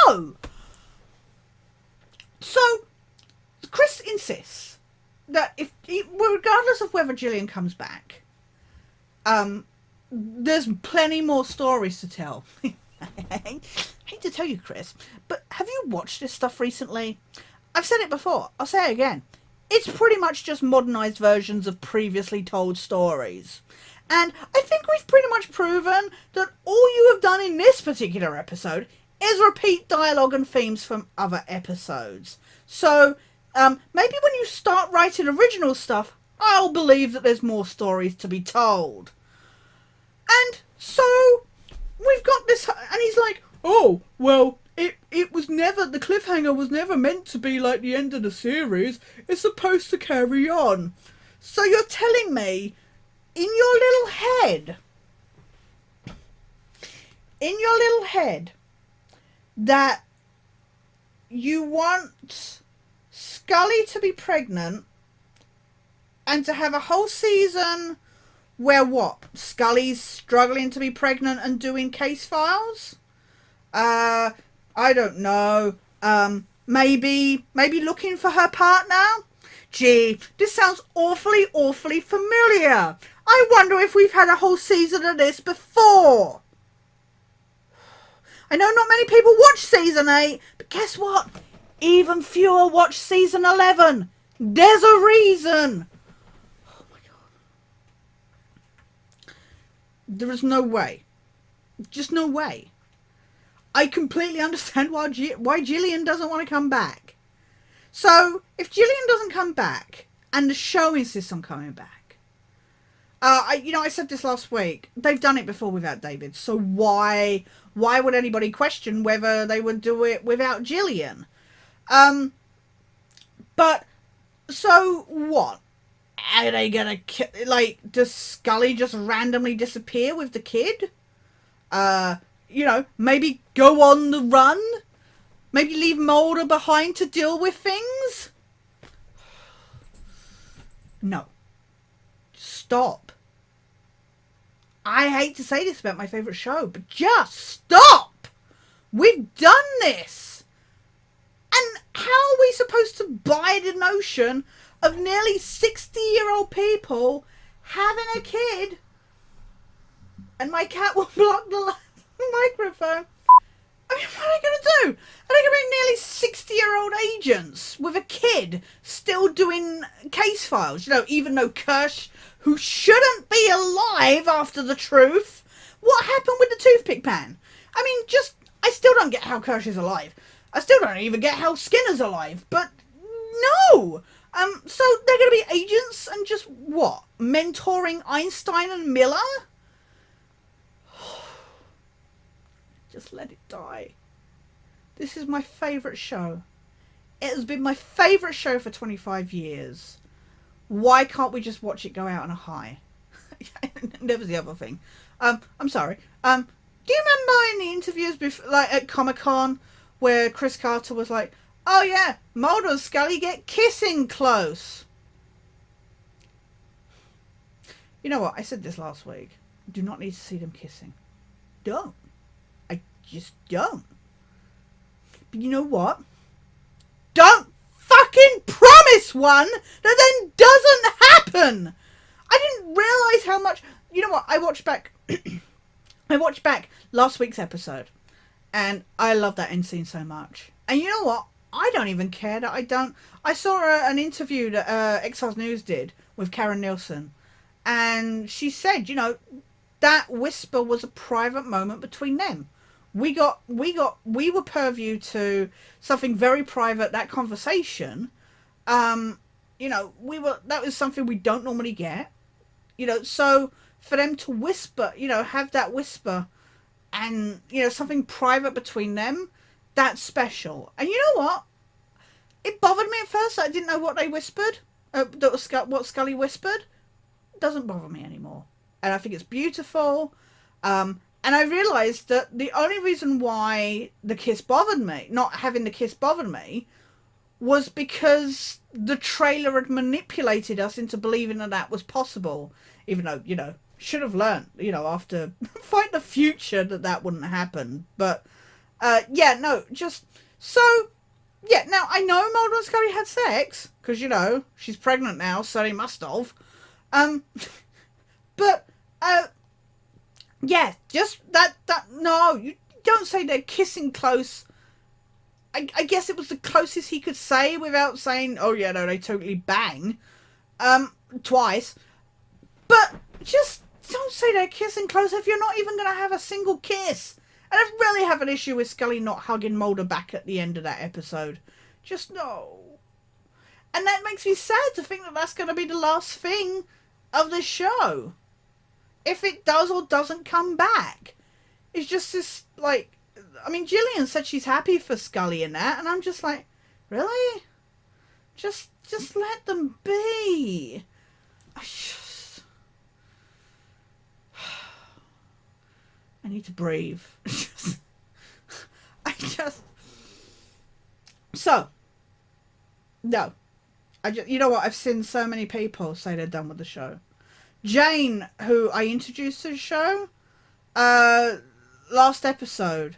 No. So, Chris insists that regardless of whether Gillian comes back, there's plenty more stories to tell. I hate to tell you, Chris, but have you watched this stuff recently? I've said it before. I'll say it again. It's pretty much just modernized versions of previously told stories. And I think we've pretty much proven that all you have done in this particular episode is repeat dialogue and themes from other episodes. So, maybe when you start writing original stuff, I'll believe that there's more stories to be told. And so, we've got this, and he's like, oh, well, it was never, the cliffhanger was never meant to be like the end of the series. It's supposed to carry on. So you're telling me, in your little head, that you want Scully to be pregnant and to have a whole season where what? Scully's struggling to be pregnant and doing case files? I don't know. Maybe looking for her partner? Gee, this sounds awfully familiar. I wonder if we've had a whole season of this before. I know not many people watch season 8, but guess what? Even fewer watch season 11. There's a reason. Oh my God. There is no way. Just no way. I completely understand why Gillian doesn't want to come back. So, if Gillian doesn't come back, and the show insists on coming back, I said this last week. They've done it before without David, so why would anybody question whether they would do it without Gillian? But so what? Are they gonna does Scully just randomly disappear with the kid? Maybe go on the run? Maybe leave Mulder behind to deal with things? No. Stop. I hate to say this about my favourite show, but just stop! We've done this! And how are we supposed to buy the notion of nearly 60-year-old people having a kid? And my cat will block the microphone. I mean, what are they going to do? Are they going to make nearly 60-year-old agents with a kid still doing case files? Even though Kirsch, who shouldn't be alive after the truth, what happened with the toothpick pan? I mean, I still don't get how Kirsch is alive. I still don't even get how Skinner's alive. But no! So they're going to be agents and just, what? Mentoring Einstein and Miller? Just let it die. This is my favourite show. It has been my favourite show for 25 years. Why can't we just watch it go out on a high? There was the other thing. I'm sorry. Do you remember in the interviews before, at Comic-Con where Chris Carter was like, oh yeah, Mulder and Scully get kissing close? You know what? I said this last week. Do not need to see them kissing. Don't. Just don't. But you know what? Don't fucking promise one that then doesn't happen. I didn't realise how much. You know what? I watched back last week's episode, and I love that end scene so much. And you know what? I don't even care that I don't. I saw an interview that Exiles News did with Karen Nielsen, and she said, that whisper was a private moment between them. We were purview to something very private, that conversation. That was something we don't normally get. So for them to whisper, have that whisper and, something private between them, that's special. And you know what? It bothered me at first. I didn't know what they whispered. That was what Scully whispered. It doesn't bother me anymore. And I think it's beautiful. And I realised that the only reason why the kiss bothered me, not having the kiss bothered me, was because the trailer had manipulated us into believing that was possible. Even though, should have learned, after Fight the Future that wouldn't happen. But, now, I know Mulder and Scully had sex, because, she's pregnant now, so they must have. Yeah, just that, no, you don't say they're kissing close. I guess it was the closest he could say without saying, oh yeah, no, they totally bang. Twice. But just don't say they're kissing close if you're not even going to have a single kiss. And I really have an issue with Scully not hugging Mulder back at the end of that episode. Just no. And that makes me sad to think that that's going to be the last thing of the show. If it does or doesn't come back. It's just this, Gillian said she's happy for Scully in that, and I'm just like, really? Just let them be. I need to breathe. So, no. You know what? I've seen so many people say they're done with the show. Jane, who I introduced to the show, last episode,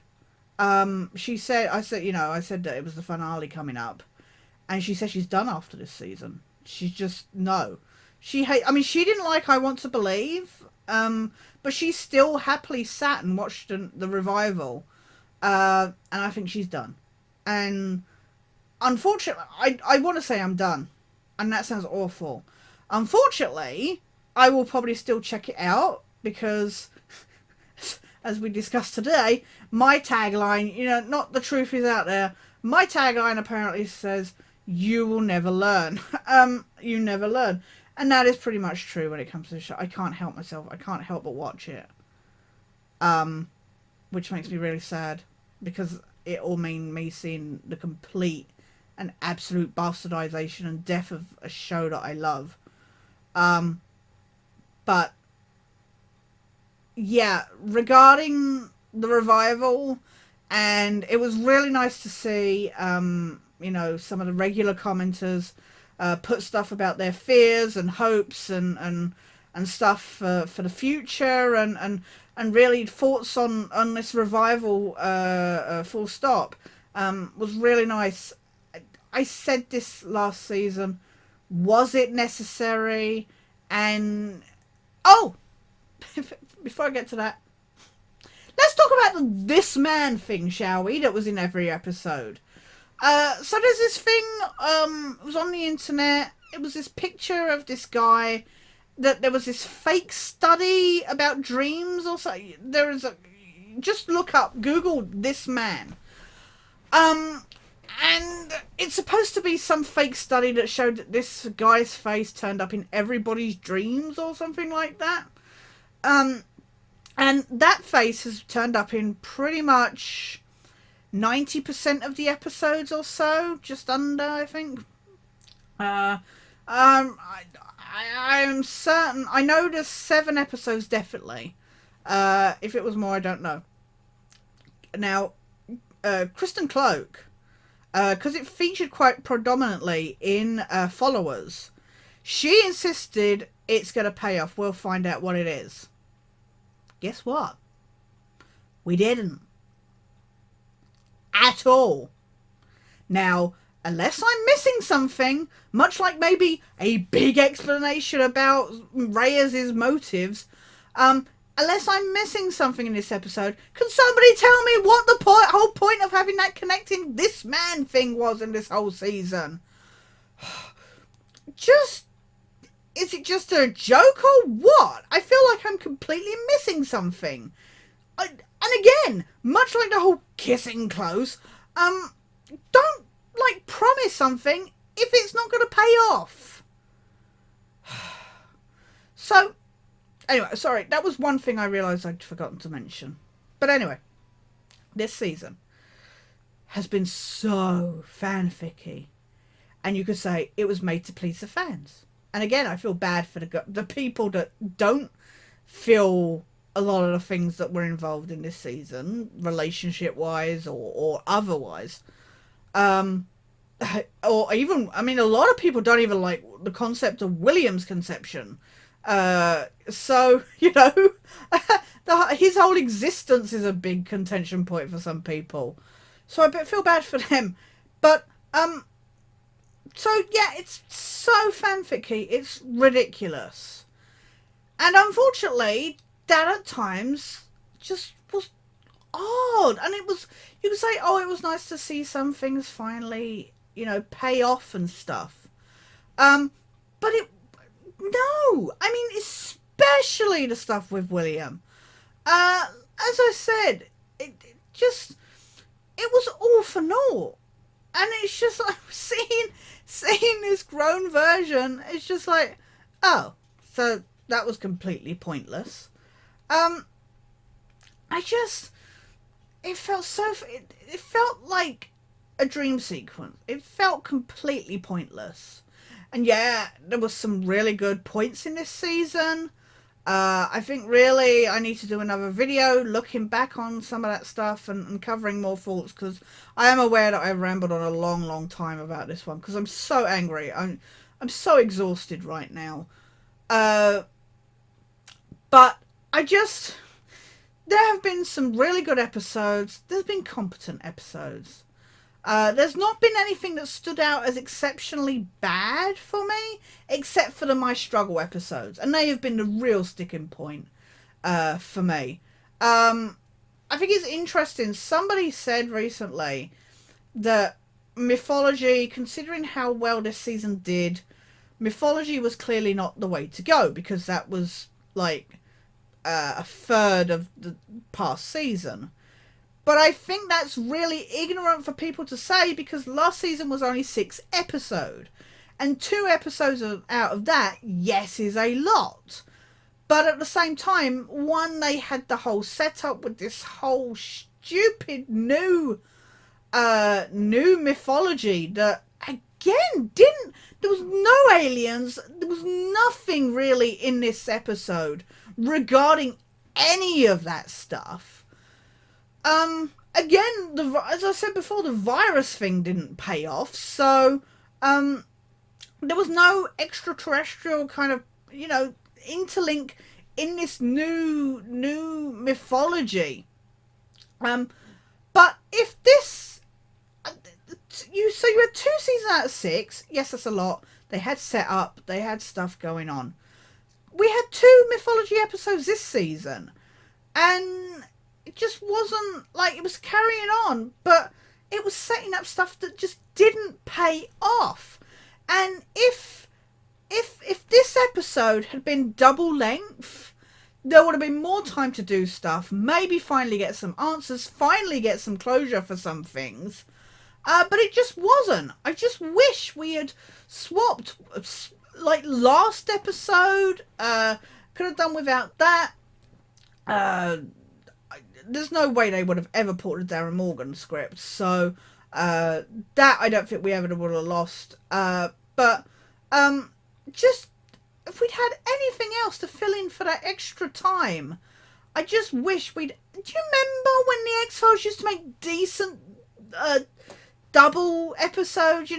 she said, I said that it was the finale coming up, and she said she's done after this season. She's just, no. She didn't like I Want to Believe, but she still happily sat and watched the revival, and I think she's done. And unfortunately, I want to say I'm done, and that sounds awful. Unfortunately, I will probably still check it out because, as we discussed today, my tagline, not the truth is out there, my tagline apparently says, you will never learn. You never learn. And that is pretty much true when it comes to the show. I can't help myself. I can't help but watch it. Which makes me really sad, because it all mean me seeing the complete and absolute bastardization and death of a show that I love. But yeah, regarding the revival, and it was really nice to see, you know, some of the regular commenters put stuff about their fears and hopes and stuff for the future, and really thoughts on this revival, full stop, was really nice. I said this last season, was it necessary? And oh, before I get to that, let's talk about the this man thing, shall we, that was in every episode. So there's this thing, it was on the internet, it was this picture of this guy, that there was this fake study about dreams or something. There is a, just look up, Google this man. And it's supposed to be some fake study that showed that this guy's face turned up in everybody's dreams or something like that. And that face has turned up in pretty much 90% of the episodes or so, just under, I think. I'm certain, I know there's 7 episodes definitely. If it was more, I don't know. Now, Kristen Cloak, because it featured quite predominantly in followers, she insisted it's going to pay off. We'll find out what it is. Guess what? We didn't. At all. Now, unless I'm missing something, much like maybe a big explanation about Reyes' motives, unless I'm missing something in this episode, can somebody tell me what the whole point of having that connecting this man thing was in this whole season? Is it just a joke or what? I feel like I'm completely missing something. And again, much like the whole kissing close, don't, like, promise something if it's not going to pay off. So, anyway, sorry, that was one thing I realised I'd forgotten to mention. But anyway, this season has been so fanficky. And you could say it was made to please the fans. And again, I feel bad for the people that don't feel a lot of the things that were involved in this season, relationship-wise or otherwise. Or even, I mean, a lot of people don't even like the concept of William's conception. So, you know, his whole existence is a big contention point for some people. So I feel bad for them. But, so yeah, it's so fanficky, it's ridiculous. And unfortunately, that at times just was odd. And it was, you could say, oh, it was nice to see some things finally, you know, pay off and stuff. But it, no, I mean, especially the stuff with William. As I said, it was all for naught. And it's just like, seeing this grown version, it's just like, oh, so that was completely pointless. It felt so, it felt like a dream sequence. It felt completely pointless. And yeah, there was some really good points in this season. I think really I need to do another video looking back on some of that stuff and covering more faults, because I am aware that I've rambled on a long time about this one, because I'm so angry. I'm so exhausted right now. But there have been some really good episodes. There's been competent episodes. There's not been anything that stood out as exceptionally bad for me, except for the My Struggle episodes. And they have been the real sticking point for me. I think it's interesting. Somebody said recently that mythology, considering how well this season did, mythology was clearly not the way to go, because that was like a third of the past season. But I think that's really ignorant for people to say, because last season was only 6 episodes. And 2 episodes out of that, yes, is a lot. But at the same time, one, they had the whole setup with this whole stupid new mythology that, again, there was no aliens, there was nothing really in this episode regarding any of that stuff. Again, as I said before, the virus thing didn't pay off, so there was no extraterrestrial kind of, interlink in this new mythology. But if this, you had 2 seasons out of 6. Yes, that's a lot. They had setup, they had stuff going on. We had 2 mythology episodes this season, and it just wasn't like it was carrying on, but it was setting up stuff that just didn't pay off. And if this episode had been double length, there would have been more time to do stuff, maybe finally get some answers, finally get some closure for some things. But it just wasn't. I just wish we had swapped, like last episode. Could have done without that. There's no way they would have ever ported the Darren Morgan script, so that I don't think we ever would have lost. But just if we'd had anything else to fill in for that extra time, I just wish we'd. Do you remember when the X-Files used to make decent double episodes?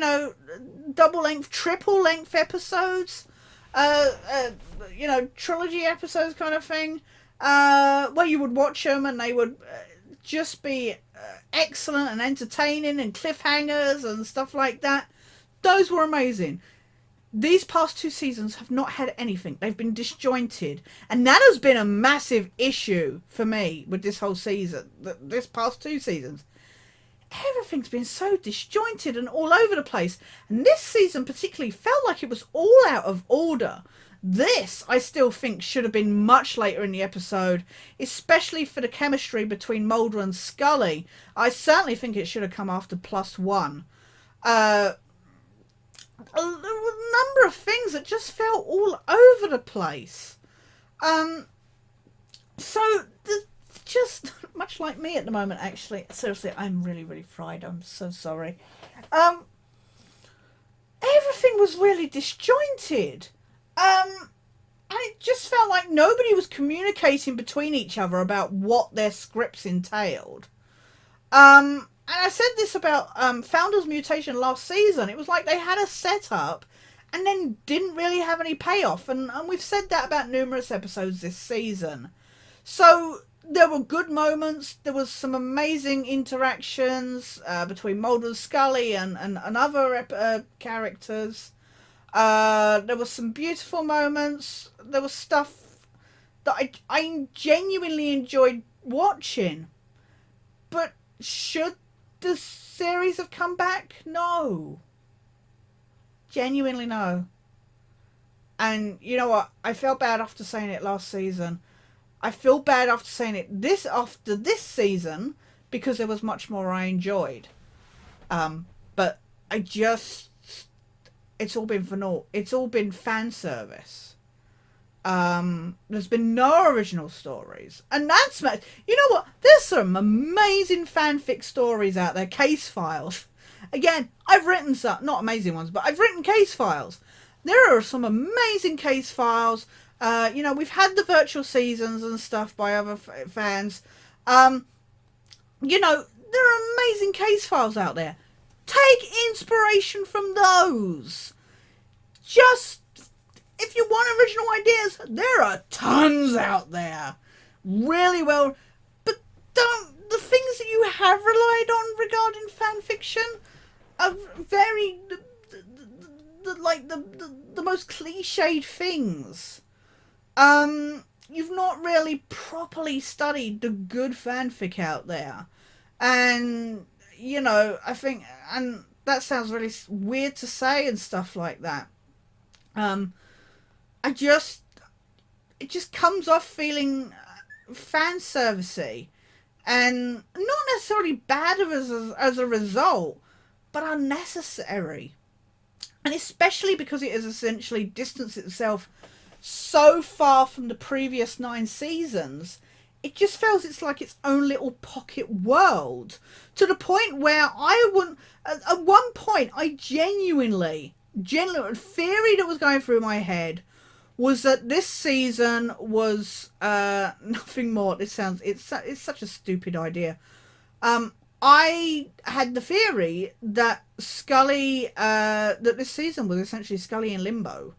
Double length, triple length episodes. Trilogy episodes kind of thing. Where you would watch them and they would just be excellent and entertaining and cliffhangers and stuff like that. Those were amazing. These past 2 seasons have not had anything. They've been disjointed. And that has been a massive issue for me with this whole season. This past 2 seasons. Everything's been so disjointed and all over the place. And this season particularly felt like it was all out of order. This, I still think, should have been much later in the episode, especially for the chemistry between Mulder and Scully. I certainly think it should have come after +1. A number of things that just felt all over the place. Just much like me at the moment, actually. Seriously, I'm really, really fried. I'm so sorry. Everything was really disjointed. And it just felt like nobody was communicating between each other about what their scripts entailed. And I said this about Founder's Mutation last season. It was like they had a setup and then didn't really have any payoff. And we've said that about numerous episodes this season. So there were good moments. There was some amazing interactions between Mulder and Scully and other characters. There was some beautiful moments. There was stuff that I genuinely enjoyed watching. But should the series have come back? No. Genuinely no. And you know what? I felt bad after saying it last season. I feel bad after saying it after this season because there was much more I enjoyed. But I just... It's all been for naught. It's all been fan service. There's been no original stories. And that's... You know what? There's some amazing fanfic stories out there. Case files. Again, I've written some... Not amazing ones, but I've written case files. There are some amazing case files. We've had the virtual seasons and stuff by other fans. There are amazing case files out there. Take inspiration from those. Just, if you want original ideas, there are tons out there. Really well. But the things that you have relied on regarding fan fiction are very, the most cliched things. You've not really properly studied the good fanfic out there. And, I think, and that sounds really weird to say and stuff like that. It just comes off feeling fan servicey and not necessarily bad as a result, but unnecessary. And especially because it has essentially distanced itself so far from the previous 9 seasons, it just feels it's like its own little pocket world, to the point where I wouldn't, at one point I genuinely theory that was going through my head was that this season was nothing more. It's such a stupid idea. I had the theory that Scully, that this season was essentially Scully in limbo.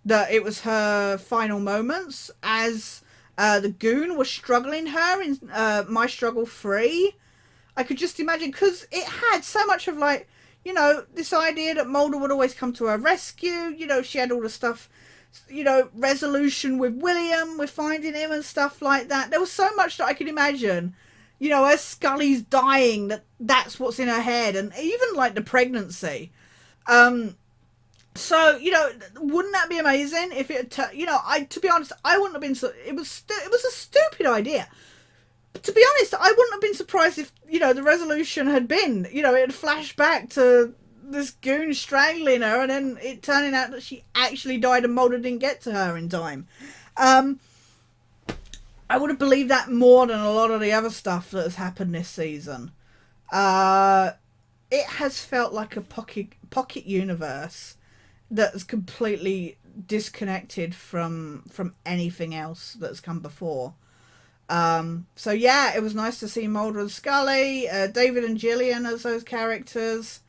That it was her final moments as the goon was struggling her in My Struggle 3. I could just imagine, because it had so much of, like, you know, this idea that Mulder would always come to her rescue. You know, she had all the stuff, you know, resolution with William, with finding him and stuff like that. There was so much that I could imagine, you know, as Scully's dying, that's what's in her head, and even like the pregnancy. So, you know, wouldn't that be amazing if it, you know, to be honest, I wouldn't have been, it was a stupid idea. But to be honest, I wouldn't have been surprised if, you know, the resolution had been, you know, it had flashed back to this goon strangling her, and then it turning out that she actually died and Mulder didn't get to her in time. I would have believed that more than a lot of the other stuff that has happened this season. It has felt like a pocket universe that's completely disconnected from anything else that's come before. So yeah, it was nice to see Mulder and Scully, David and Gillian as those characters.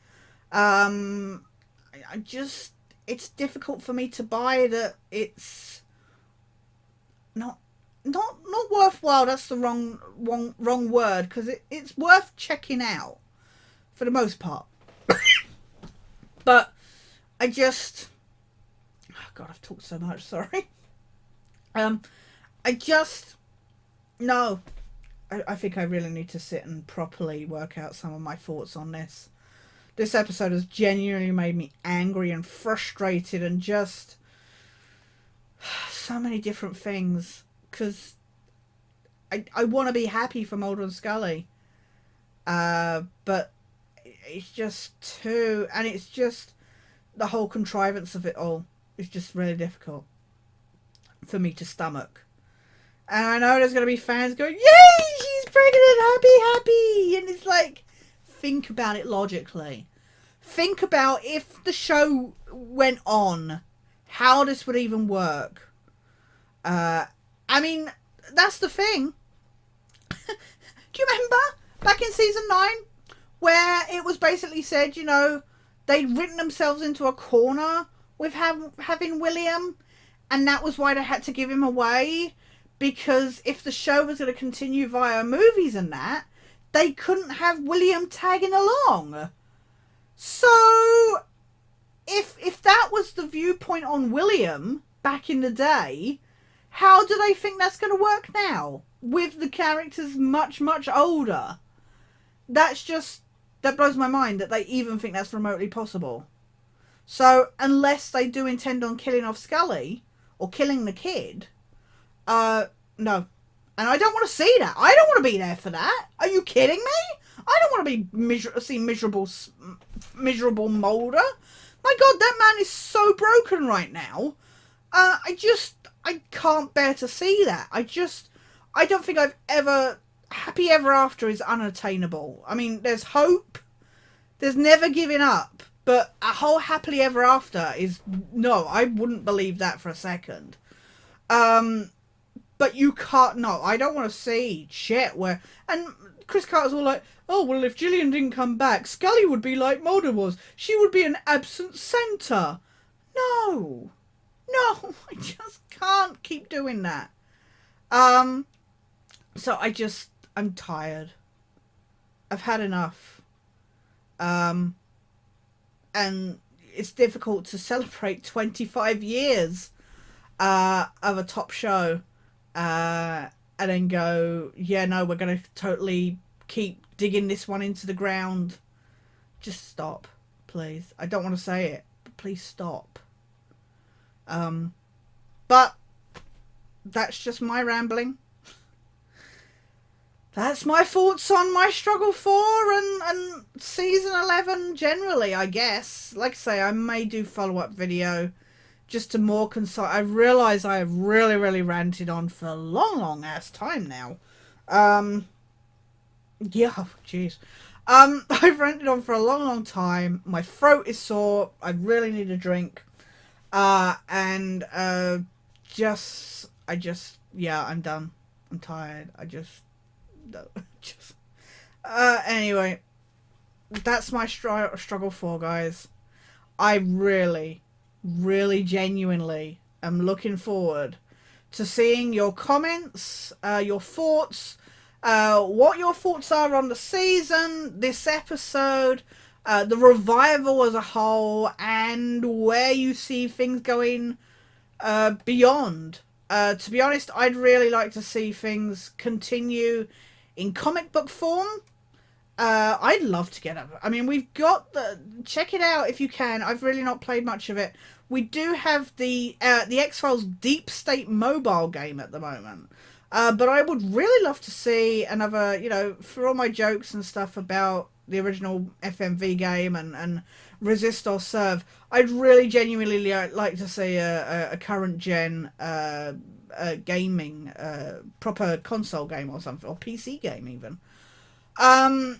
It's difficult for me to buy that it's not worthwhile. That's the wrong word, because it's worth checking out for the most part. But I just, oh God, I've talked so much, sorry. No, I think I really need to sit and properly work out some of my thoughts on this. This episode has genuinely made me angry and frustrated, and just so many different things, because I want to be happy for Mulder and Scully, but it's just too, and it's just the whole contrivance of it all is just really difficult for me to stomach. And I know there's going to be fans going, yay, she's pregnant, happy, and it's like, think about it logically. Think about if the show went on, how this would even work. I mean, that's the thing. Do you remember back in season 9 where it was basically said, you know, they'd written themselves into a corner with having William, and that was why they had to give him away, because if the show was going to continue via movies and that, they couldn't have William tagging along. So if that was the viewpoint on William back in the day, how do they think that's going to work now with the characters much older? That blows my mind that they even think that's remotely possible. So unless they do intend on killing off Scully or killing the kid, no. And I don't want to see that. I don't want to be there for that. Are you kidding me? I don't want to be see miserable Mulder. My God, that man is so broken right now. I can't bear to see that. I don't think happy ever after is unattainable. I mean, there's hope. There's never giving up. But a whole happily ever after is, no, I wouldn't believe that for a second. But you can't, no, I don't want to see shit where, and Chris Carter's all like, oh, well, if Gillian didn't come back, Scully would be like Mulder was. She would be an absent centre. No, I just can't keep doing that. So I'm tired. I've had enough. And it's difficult to celebrate 25 years of a top show and then go, yeah, no, we're going to totally keep digging this one into the ground. Just stop, please. I don't want to say it, but please stop. But that's just my rambling. that's my thoughts on my struggle 4 and season 11 generally, I guess. Like I say, I may do follow-up video just to more concise. I realise I have really ranted on for a long ass time now. Yeah, jeez. I've ranted on for a long time. My throat is sore. I really need a drink. Yeah, I'm done. I'm tired. Anyway, that's my struggle 4, guys. I really genuinely am looking forward to seeing your comments, your thoughts, what your thoughts are on the season, this episode, the revival as a whole, and where you see things going beyond. To be honest, I'd really like to see things continue in comic book form. I'd love to get up. I mean, we've got check it out if you can. I've really not played much of it. We do have the X-Files Deep State mobile game at the moment. But I would really love to see another, you know, for all my jokes and stuff about the original FMV game and Resist or Serve, I'd really genuinely like to see a current gen gaming, proper console game or something, or PC game even. I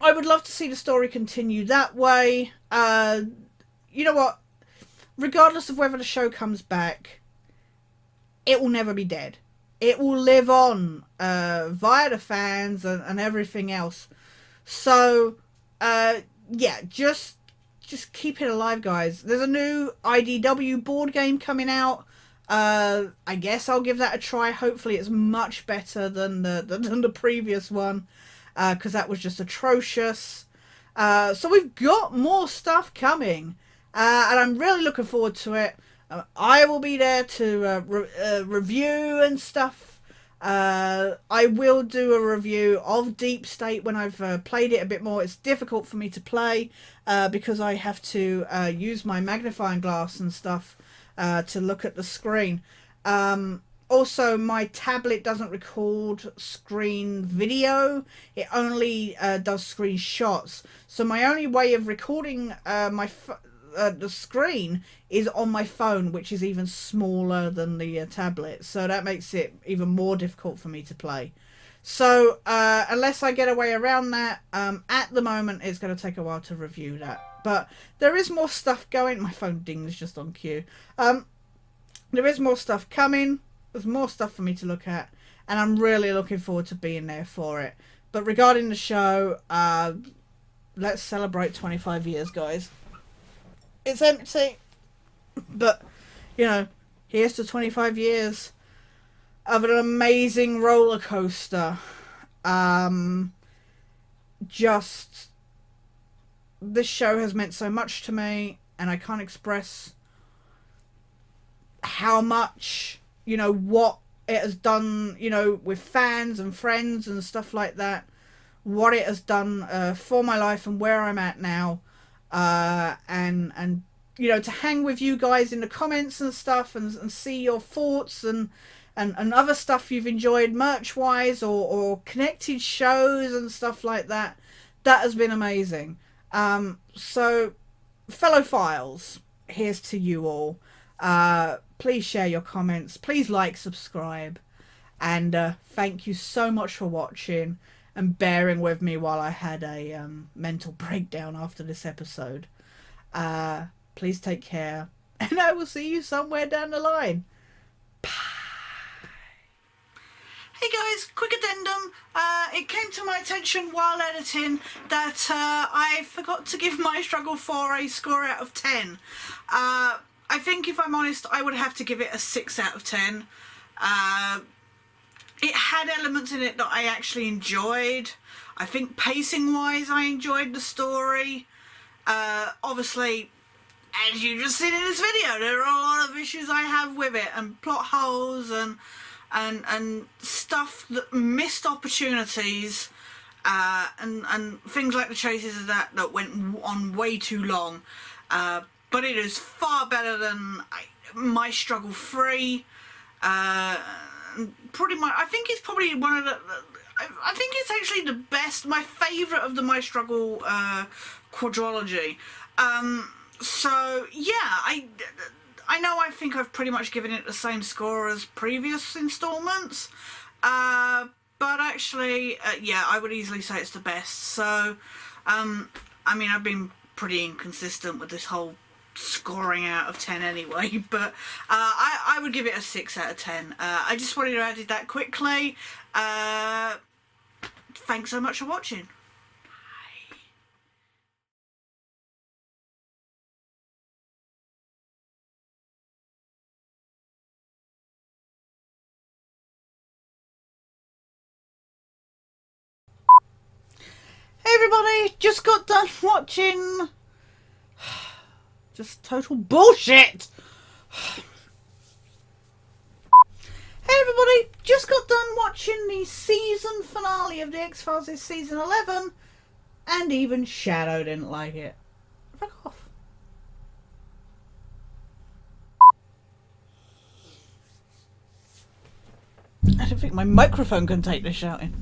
would love to see the story continue that way. You know what? Regardless of whether the show comes back, it will never be dead. It will live on via the fans and everything else. So, yeah, just keep it alive, guys. There's a new IDW board game coming out. I guess I'll give that a try. Hopefully it's much better than the previous one, because that was just atrocious. So we've got more stuff coming, and I'm really looking forward to it. I will be there to review and stuff. I will do a review of Deep State when I've played it a bit more. It's difficult for me to play because I have to use my magnifying glass and stuff to look at the screen. Also, my tablet doesn't record screen video. It only does screenshots. So my only way of recording the screen is on my phone, which is even smaller than the tablet. So that makes it even more difficult for me to play. So unless I get a way around that, at the moment it's going to take a while to review that. But there is more stuff going. My phone dings just on cue. There is more stuff coming. There's more stuff for me to look at, and I'm really looking forward to being there for it. But regarding the show, let's celebrate 25 years, guys. It's empty, but, you know, here's to 25 years of an amazing roller coaster. Just, this show has meant so much to me, and I can't express how much, you know, what it has done, you know, with fans and friends and stuff like that. What it has done for my life and where I'm at now. And you know, to hang with you guys in the comments and stuff and see your thoughts and other stuff you've enjoyed merch wise or connected shows and stuff like that. That has been amazing. So fellow files, here's to you all. Please share your comments, please like, subscribe, and thank you so much for watching and bearing with me while I had a mental breakdown after this episode. Please take care, and I will see you somewhere down the line. Bye. Hey guys, quick addendum. It came to my attention while editing that I forgot to give my struggle 4 a score out of 10. I think, if I'm honest, I would have to give it a 6 out of 10. It had elements in it that I actually enjoyed. I think pacing-wise, I enjoyed the story. Obviously, as you just seen in this video, there are a lot of issues I have with it, and plot holes and stuff that missed opportunities, and things like the chases that went on way too long. But it is far better than my struggle 3. Pretty much, I think it's probably one of the, I think it's actually the best, my favourite of the My Struggle quadrology. So yeah, I know I think I've pretty much given it the same score as previous installments, but actually, yeah, I would easily say it's the best. So, I mean, I've been pretty inconsistent with this whole scoring out of 10 anyway, but I would give it a 6 out of 10. I just wanted to add that quickly. Thanks so much for watching. Hey everybody, just got done watching just total bullshit. Hey everybody, just got done watching the season finale of the X-Files this season 11, and even Shadow didn't like it. Fuck off. I don't think my microphone can take this shouting.